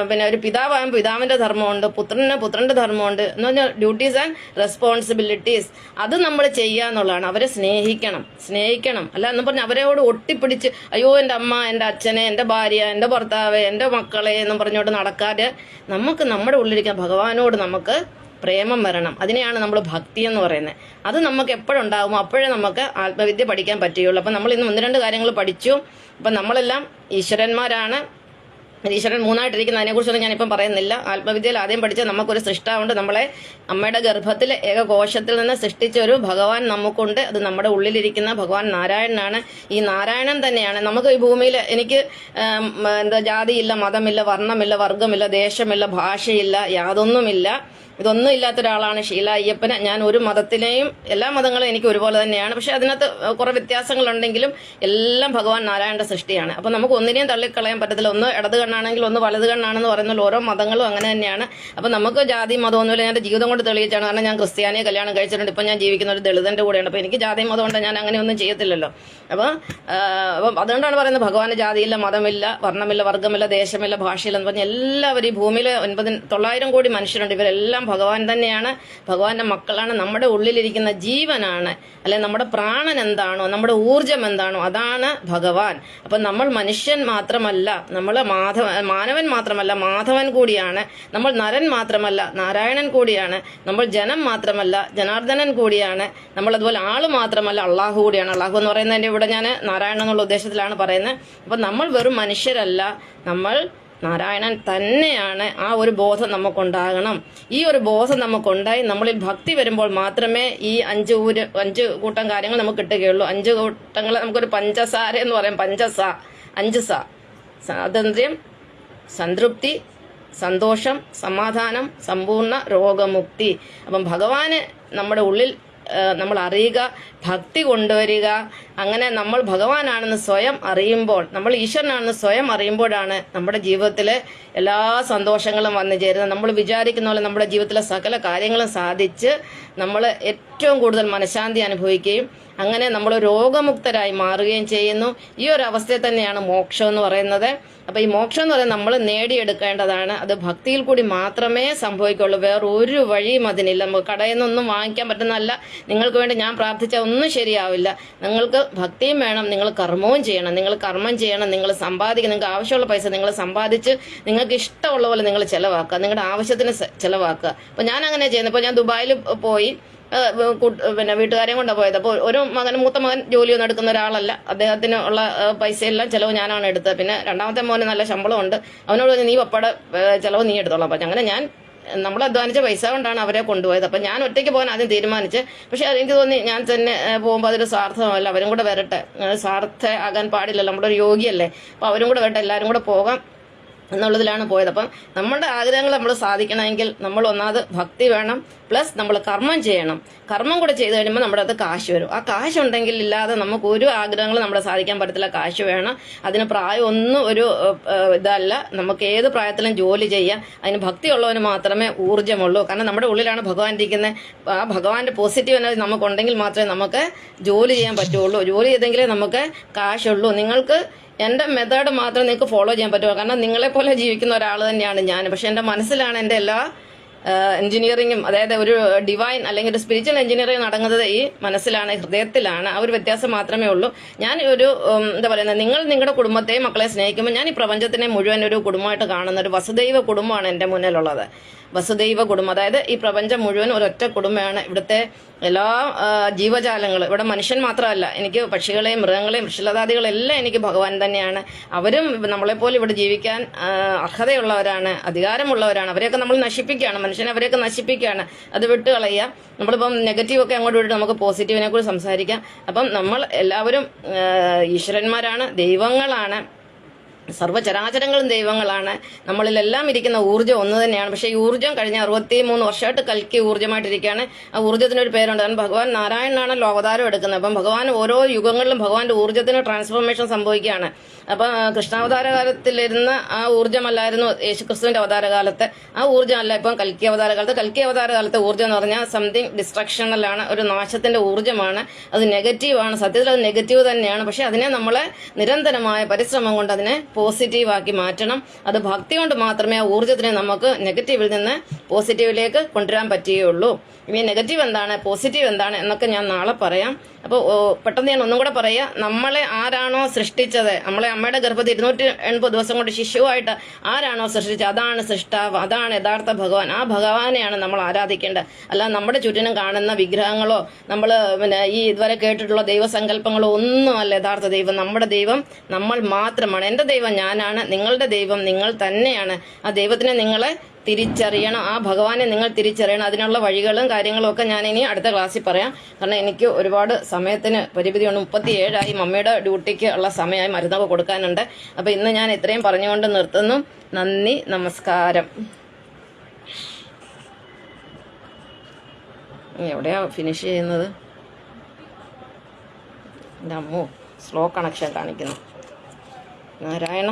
പിന്നെ ഒരു പിതാവായ പിതാവിൻ്റെ ധർമ്മമുണ്ട്, പുത്രൻ്റെ ധർമ്മമുണ്ട്. എന്ന് പറഞ്ഞാൽ ഡ്യൂട്ടീസ് ആൻഡ് റെസ്പോൺസിബിലിറ്റീസ്. അത് നമ്മൾ ചെയ്യുക എന്നുള്ളതാണ്. അവരെ സ്നേഹിക്കണം. അല്ല എന്ന് പറഞ്ഞാൽ അവരോട് ഒട്ടിപ്പിടിച്ച് അയ്യോ എൻ്റെ അമ്മ, എൻ്റെ അച്ഛനെ, എൻ്റെ ഭാര്യ, എൻ്റെ ഭർത്താവ്, എൻ്റെ മക്കളെ എന്നും പറഞ്ഞുകൊണ്ട് നടക്കാതെ നമുക്ക് നമ്മുടെ ഉള്ളിലിരിക്കാൻ ഭഗവാനോട് നമുക്ക് പ്രേമം വരണം. അതിനെയാണ് നമ്മൾ ഭക്തി എന്ന് പറയുന്നത്. അത് നമുക്ക് എപ്പോഴുണ്ടാകുമോ അപ്പോഴേ നമുക്ക് ആത്മവിദ്യ പഠിക്കാൻ പറ്റുകയുള്ളൂ. അപ്പം നമ്മൾ ഇന്ന് 1-2 കാര്യങ്ങൾ പഠിച്ചു. അപ്പം നമ്മളെല്ലാം ഈശ്വരന്മാരാണ്. ഈശ്വരൻ 3ആയിട്ടിരിക്കുന്ന അതിനെക്കുറിച്ചൊന്നും ഞാനിപ്പം പറയുന്നില്ല. ആത്മവിദ്യയിൽ ആദ്യം പഠിച്ച നമുക്കൊരു സൃഷ്ടാവുണ്ട്. നമ്മളെ അമ്മയുടെ ഗർഭത്തിൽ ഏകകോശത്തിൽ നിന്ന് സൃഷ്ടിച്ച ഒരു ഭഗവാൻ നമുക്കുണ്ട്. അത് നമ്മുടെ ഉള്ളിലിരിക്കുന്ന ഭഗവാൻ നാരായണനാണ്. ഈ നാരായണൻ തന്നെയാണ് നമുക്ക് ഈ ഭൂമിയിൽ. എനിക്ക് എന്താ ജാതിയില്ല, മതമില്ല, വർണ്ണമില്ല, വർഗമില്ല, ദേശമില്ല, ഭാഷയില്ല, യാതൊന്നുമില്ല. ഇതൊന്നും ഇല്ലാത്ത ഒരാളാണ് ഷീല അയ്യപ്പന്. ഞാൻ ഒരു മതത്തിലെയും എല്ലാ മതങ്ങളും എനിക്ക് ഒരുപോലെ തന്നെയാണ്. പക്ഷെ അതിനകത്ത് കുറെ വ്യത്യാസങ്ങളുണ്ടെങ്കിലും എല്ലാം ഭഗവാൻ നാരായണന്റെ സൃഷ്ടിയാണ്. അപ്പം നമുക്ക് ഒന്നിനെയും തള്ളിക്കളയാൻ പറ്റത്തില്ല. ഒന്ന് ഇടത് കണ്ണാണെങ്കിൽ ഒന്ന് വലത് കണ്ണാണെന്ന് പറയുന്നത് ഓരോ മതങ്ങളും അങ്ങനെ തന്നെയാണ്. അപ്പം നമുക്ക് ജാതി മതമൊന്നുമില്ല. എൻ്റെ ജീവിതം കൊണ്ട് തെളിയിച്ചാണ്. കാരണം ഞാൻ ക്രിസ്ത്യാനിയെ കല്യാണം കഴിച്ചിട്ടുണ്ട്. ഇപ്പം ഞാൻ ജീവിക്കുന്ന ഒരു ദളിതന്റെ കൂടെയാണ്. അപ്പം എനിക്ക് ജാതി മതം കൊണ്ട് ഞാൻ അങ്ങനെയൊന്നും ചെയ്യത്തില്ലല്ലോ. അപ്പം അതുകൊണ്ടാണ് പറയുന്നത് ഭഗവാന് ജാതിയില്ല, മതമില്ല, വർണ്ണമില്ല, വർഗമില്ല, ദേശമില്ല, ഭാഷയില്ല എന്ന് പറഞ്ഞാൽ എല്ലാവരും ഈ ഭൂമിയിൽ 900 കോടി മനുഷ്യരുണ്ട്. ഇവരെല്ലാം ഭഗവാൻ തന്നെയാണ്. ഭഗവാന്റെ മക്കളാണ്. നമ്മുടെ ഉള്ളിലിരിക്കുന്ന ജീവനാണ്, അല്ലെ നമ്മുടെ പ്രാണൻ എന്താണോ, നമ്മുടെ ഊർജം എന്താണോ, അതാണ് ഭഗവാൻ. അപ്പം നമ്മൾ മനുഷ്യൻ മാത്രമല്ല, നമ്മൾ മാനവൻ മാത്രമല്ല, മാധവൻ കൂടിയാണ്. നമ്മൾ നരൻ മാത്രമല്ല, നാരായണൻ കൂടിയാണ്. നമ്മൾ ജനം മാത്രമല്ല, ജനാർദ്ദനൻ കൂടിയാണ്. നമ്മൾ അതുപോലെ ആള് മാത്രമല്ല, അള്ളാഹു കൂടിയാണ്. അള്ളാഹു എന്ന് പറയുന്നതിൻ്റെ ഇവിടെ ഞാൻ നാരായണൻ എന്നുള്ള ഉദ്ദേശത്തിലാണ് പറയുന്നത്. അപ്പം നമ്മൾ വെറും മനുഷ്യരല്ല, നമ്മൾ നാരായണൻ തന്നെയാണ്. ആ ഒരു ബോധം നമുക്കുണ്ടാകണം. ഈ ഒരു ബോധം നമുക്കുണ്ടായി നമ്മളിൽ ഭക്തി വരുമ്പോൾ മാത്രമേ ഈ 5 കൂട്ടം കാര്യങ്ങൾ നമുക്ക് കിട്ടുകയുള്ളൂ. 5 കൂട്ടങ്ങൾ നമുക്കൊരു പഞ്ചസാര എന്ന് പറയാം. 5 സ്വാതന്ത്ര്യം, സംതൃപ്തി, സന്തോഷം, സമാധാനം, സമ്പൂർണ്ണ രോഗമുക്തി. അപ്പം ഭഗവാന് നമ്മുടെ ഉള്ളിൽ നമ്മൾ അറിയുക, ഭക്തി കൊണ്ടുവരിക. അങ്ങനെ നമ്മൾ ഭഗവാനാണെന്ന് സ്വയം അറിയുമ്പോൾ, നമ്മൾ ഈശ്വരനാണെന്ന് സ്വയം അറിയുമ്പോഴാണ് നമ്മുടെ ജീവിതത്തിലെ എല്ലാ സന്തോഷങ്ങളും വന്നു ചേരുന്നത്. നമ്മൾ വിചാരിക്കുന്ന പോലെ നമ്മുടെ ജീവിതത്തിലെ സകല കാര്യങ്ങളും സാധിച്ച് നമ്മൾ ഏറ്റവും കൂടുതൽ മനഃശാന്തി അനുഭവിക്കുകയും അങ്ങനെ നമ്മൾ രോഗമുക്തരായി മാറുകയും ചെയ്യുന്നു. ഈ ഒരു അവസ്ഥയിൽ തന്നെയാണ് മോക്ഷം എന്ന് പറയുന്നത്. അപ്പോൾ ഈ മോക്ഷം എന്ന് പറയുന്നത് നമ്മൾ നേടിയെടുക്കേണ്ടതാണ്. അത് ഭക്തിയിൽ കൂടി മാത്രമേ സംഭവിക്കുള്ളൂ. വേറെ ഒരു വഴിയും അതിനില്ല. നമുക്ക് കടയിൽ നിന്നൊന്നും വാങ്ങിക്കാൻ പറ്റുന്നതല്ല. നിങ്ങൾക്ക് വേണ്ടി ഞാൻ പ്രാർത്ഥിച്ചാൽ ഒന്നും ശരിയാവില്ല. നിങ്ങൾക്ക് ഭക്തിയും വേണം, നിങ്ങൾ കർമ്മവും ചെയ്യണം. നിങ്ങൾ കർമ്മം ചെയ്യണം, നിങ്ങൾ സമ്പാദിക്കണം. നിങ്ങൾക്ക് ആവശ്യമുള്ള പൈസ നിങ്ങൾ സമ്പാദിച്ച് നിങ്ങൾക്ക് ഇഷ്ടമുള്ള പോലെ നിങ്ങൾ ചിലവാക്കുക, നിങ്ങളുടെ ആവശ്യത്തിന് ചിലവാക്കുക. അപ്പോൾ ഞാൻ അങ്ങനെ ചെയ്യുന്നത്. ഇപ്പോൾ ഞാൻ ദുബായിൽ പോയി പിന്നെ വീട്ടുകാരെയും കൊണ്ടാണ് പോയത്. അപ്പോൾ ഒരു മൂത്ത മകൻ ജോലിയൊന്നും എടുക്കുന്ന ഒരാളല്ല. അദ്ദേഹത്തിന് ഉള്ള പൈസയെല്ലാം ചിലവ് ഞാനാണ് എടുത്തത്. പിന്നെ രണ്ടാമത്തെ മോന് നല്ല ശമ്പളമുണ്ട്. അവനോട് പറഞ്ഞ് നീ പപ്പയുടെ ചിലവ് നീ എടുത്തോളാം. അപ്പം അങ്ങനെ ഞാൻ നമ്മൾ അധ്വാനിച്ച പൈസ കൊണ്ടാണ് അവരെ കൊണ്ടുപോയത്. അപ്പം ഞാൻ ഒറ്റയ്ക്ക് പോകാൻ ആദ്യം തീരുമാനിച്ച്. പക്ഷെ എനിക്ക് തോന്നി ഞാൻ തന്നെ പോകുമ്പോൾ അതൊരു സ്വാർത്ഥമല്ല, അവരും കൂടെ വരട്ടെ. സ്വാർത്ഥ ആകാൻ പാടില്ലല്ലോ, നമ്മുടെ ഒരു യോഗിയല്ലേ. അപ്പോൾ അവരും കൂടെ വരട്ടെ, എല്ലാവരും കൂടെ പോകാം എന്നുള്ളതിലാണ് പോയത്. അപ്പം നമ്മുടെ ആഗ്രഹങ്ങൾ നമ്മൾ സാധിക്കണമെങ്കിൽ നമ്മൾ ഒന്നാമത് ഭക്തി വേണം, പ്ലസ് നമ്മൾ കർമ്മം ചെയ്യണം. കർമ്മം കൂടെ ചെയ്ത് കഴിയുമ്പോൾ നമ്മുടെ അത് കാശ് വരും. ആ കാശ് ഉണ്ടെങ്കിൽ ഇല്ലാതെ നമുക്ക് ഒരു ആഗ്രഹങ്ങളും നമ്മുടെ സാധിക്കാൻ പറ്റത്തില്ല. കാശ് വേണം. അതിന് പ്രായം ഒന്നും ഒരു ഇതല്ല. നമുക്ക് ഏത് പ്രായത്തിലും ജോലി ചെയ്യാം. അതിന് ഭക്തിയുള്ളവന് മാത്രമേ ഊർജ്ജമുള്ളൂ. കാരണം നമ്മുടെ ഉള്ളിലാണ് ഭഗവാൻ ഇരിക്കുന്നത്. ആ ഭഗവാന്റെ പോസിറ്റീവ് എനർജി നമുക്കുണ്ടെങ്കിൽ മാത്രമേ നമുക്ക് ജോലി ചെയ്യാൻ പറ്റുള്ളൂ. ജോലി ചെയ്തെങ്കിലേ നമുക്ക് കാശുള്ളൂ. നിങ്ങൾക്ക് എൻ്റെ മെത്തേഡ് മാത്രമേ നിങ്ങൾക്ക് ഫോളോ ചെയ്യാൻ പറ്റുള്ളൂ. കാരണം നിങ്ങളെപ്പോലെ ജീവിക്കുന്ന ഒരാൾ തന്നെയാണ് ഞാൻ. പക്ഷെ എൻ്റെ മനസ്സിലാണ് എൻ്റെ എല്ലാ എഞ്ചിനീയറിങ്ങും, അതായത് ഒരു ഡിവൈൻ അല്ലെങ്കിൽ ഒരു സ്പിരിച്വൽ എഞ്ചിനീയറിംഗ് നടക്കുന്നത് ഈ മനസ്സിലാണ്, ഹൃദയത്തിലാണ്. ആ ഒരു വ്യത്യാസം മാത്രമേ ഉള്ളൂ. ഞാൻ ഒരു എന്താ പറയുന്നത്, നിങ്ങൾ നിങ്ങളുടെ കുടുംബത്തെയും മക്കളെ സ്നേഹിക്കുമ്പോൾ ഞാൻ ഈ പ്രപഞ്ചത്തിനെ മുഴുവൻ ഒരു കുടുംബമായിട്ട് കാണുന്ന ഒരു വസുദൈവ കുടുംബമാണ് എൻ്റെ മുന്നിലുള്ളത്. വസുദൈവ കുടുംബം, അതായത് ഈ പ്രപഞ്ചം മുഴുവൻ ഒരൊറ്റ കുടുംബമാണ്. ഇവിടുത്തെ എല്ലാ ജീവജാലങ്ങളും, ഇവിടെ മനുഷ്യൻ മാത്രമല്ല, എനിക്ക് പക്ഷികളെയും മൃഗങ്ങളെയും വൃക്ഷലതാദികളെല്ലാം എനിക്ക് ഭഗവാൻ തന്നെയാണ്. അവരും നമ്മളെപ്പോലെ ഇവിടെ ജീവിക്കാൻ അർഹതയുള്ളവരാണ്, അധികാരമുള്ളവരാണ്. അവരെയൊക്കെ നമ്മൾ നശിപ്പിക്കുകയാണ്, മനുഷ്യനെ അവരെയൊക്കെ നശിപ്പിക്കുകയാണ്. അത് വിട്ട് കളയുക. നമ്മളിപ്പം നെഗറ്റീവൊക്കെ അങ്ങോട്ട് വിട്ട് നമുക്ക് പോസിറ്റീവിനെ കൂടി സംസാരിക്കാം. അപ്പം നമ്മൾ എല്ലാവരും ഈശ്വരന്മാരാണ്, ദൈവങ്ങളാണ്. സർവ്വചരാചരങ്ങളും ദൈവങ്ങളാണ്. നമ്മളിലെല്ലാം ഇരിക്കുന്ന ഊർജ്ജം ഒന്ന് തന്നെയാണ്. പക്ഷേ ഈ ഊർജ്ജം കഴിഞ്ഞ 63 വർഷമായിട്ട് കൽക്കി ഊർജ്ജമായിട്ടിരിക്കുകയാണ്. ആ ഊർജ്ജത്തിനൊരു പേരുണ്ട്. കാരണം ഭഗവാൻ നാരായണനാണല്ലോ അവതാരം എടുക്കുന്നത്. അപ്പം ഭഗവാൻ ഓരോ യുഗങ്ങളിലും ഭഗവാന്റെ ഊർജ്ജത്തിന് ട്രാൻസ്ഫോർമേഷൻ സംഭവിക്കുകയാണ്. അപ്പം കൃഷ്ണാവതാര കാലത്തിലിരുന്ന ആ ഊർജ്ജമല്ലായിരുന്നു യേശുക്രിസ്തുവിന്റെ അവതാരകാലത്ത്. ആ ഊർജ്ജമല്ല ഇപ്പം കൽക്കി അവതാരകാലത്ത്. കൽക്കി അവതാരകാലത്തെ ഊർജ്ജം എന്ന് പറഞ്ഞാൽ സംതിങ് ഡിസ്ട്രക്ഷണലാണ്, ഒരു നാശത്തിന്റെ ഊർജ്ജമാണ്. അത് നെഗറ്റീവാണ്. സത്യത്തിൽ അത് നെഗറ്റീവ് തന്നെയാണ്. പക്ഷെ അതിനെ നമ്മളെ നിരന്തരമായ പരിശ്രമം കൊണ്ട് അതിനെ പോസിറ്റീവാക്കി മാറ്റണം. അത് ഭക്തി കൊണ്ട് മാത്രമേ ആ ഊർജ്ജത്തിനെ നമുക്ക് നെഗറ്റീവിൽ നിന്ന് പോസിറ്റീവിലേക്ക് കൊണ്ടുവരാൻ പറ്റുകയുള്ളൂ. ഇനി നെഗറ്റീവ് എന്താണ്, പോസിറ്റീവ് എന്താണ് എന്നൊക്കെ ഞാൻ നാളെ പറയാം. അപ്പോൾ പെട്ടെന്ന് ഞാൻ ഒന്നും കൂടെ പറയാം. നമ്മളെ ആരാണോ സൃഷ്ടിച്ചത്, നമ്മളെ അമ്മയുടെ ഗർഭത്തിൽ 280 ദിവസം കൊണ്ട് ശിശുവായിട്ട് ആരാണോ സൃഷ്ടിച്ചത്, അതാണ് സൃഷ്ടാവ്, അതാണ് യഥാർത്ഥ ഭഗവാൻ. ആ ഭഗവാനെയാണ് നമ്മൾ ആരാധിക്കേണ്ടത്. അല്ല നമ്മുടെ ചുറ്റിനും കാണുന്ന വിഗ്രഹങ്ങളോ നമ്മൾ പിന്നെ ഈ ഇതുവരെ കേട്ടിട്ടുള്ള ദൈവസങ്കല്പങ്ങളോ ഒന്നുമല്ല യഥാർത്ഥ ദൈവം. നമ്മുടെ ദൈവം നമ്മൾ മാത്രമാണ്. എൻ്റെ ദൈവം ഞാനാണ്, നിങ്ങളുടെ ദൈവം നിങ്ങൾ തന്നെയാണ്. ആ ദൈവത്തിനെ നിങ്ങളെ തിരിച്ചറിയണം, ആ ഭഗവാനെ നിങ്ങൾ തിരിച്ചറിയണം. അതിനുള്ള വഴികളും കാര്യങ്ങളും ഒക്കെ ഞാൻ ഇനി അടുത്ത ക്ലാസ്സിൽ പറയാം. കാരണം എനിക്ക് ഒരുപാട് സമയത്തിന് പരിമിതിയുണ്ട്. 37ആയി, മമ്മിയുടെ ഡ്യൂട്ടിക്ക് ഉള്ള സമയമായി, മരുന്നൊക്കെ കൊടുക്കാനുണ്ട്. അപ്പോൾ ഇന്ന് ഞാൻ ഇത്രയും പറഞ്ഞുകൊണ്ട് നിർത്തുന്നു. നന്ദി, നമസ്കാരം. എവിടെയാ ഫിനിഷ് ചെയ്യുന്നത്? എൻ്റെ അമ്മോ, സ്ലോ കണക്ഷൻ കാണിക്കുന്നു. നാരായണ.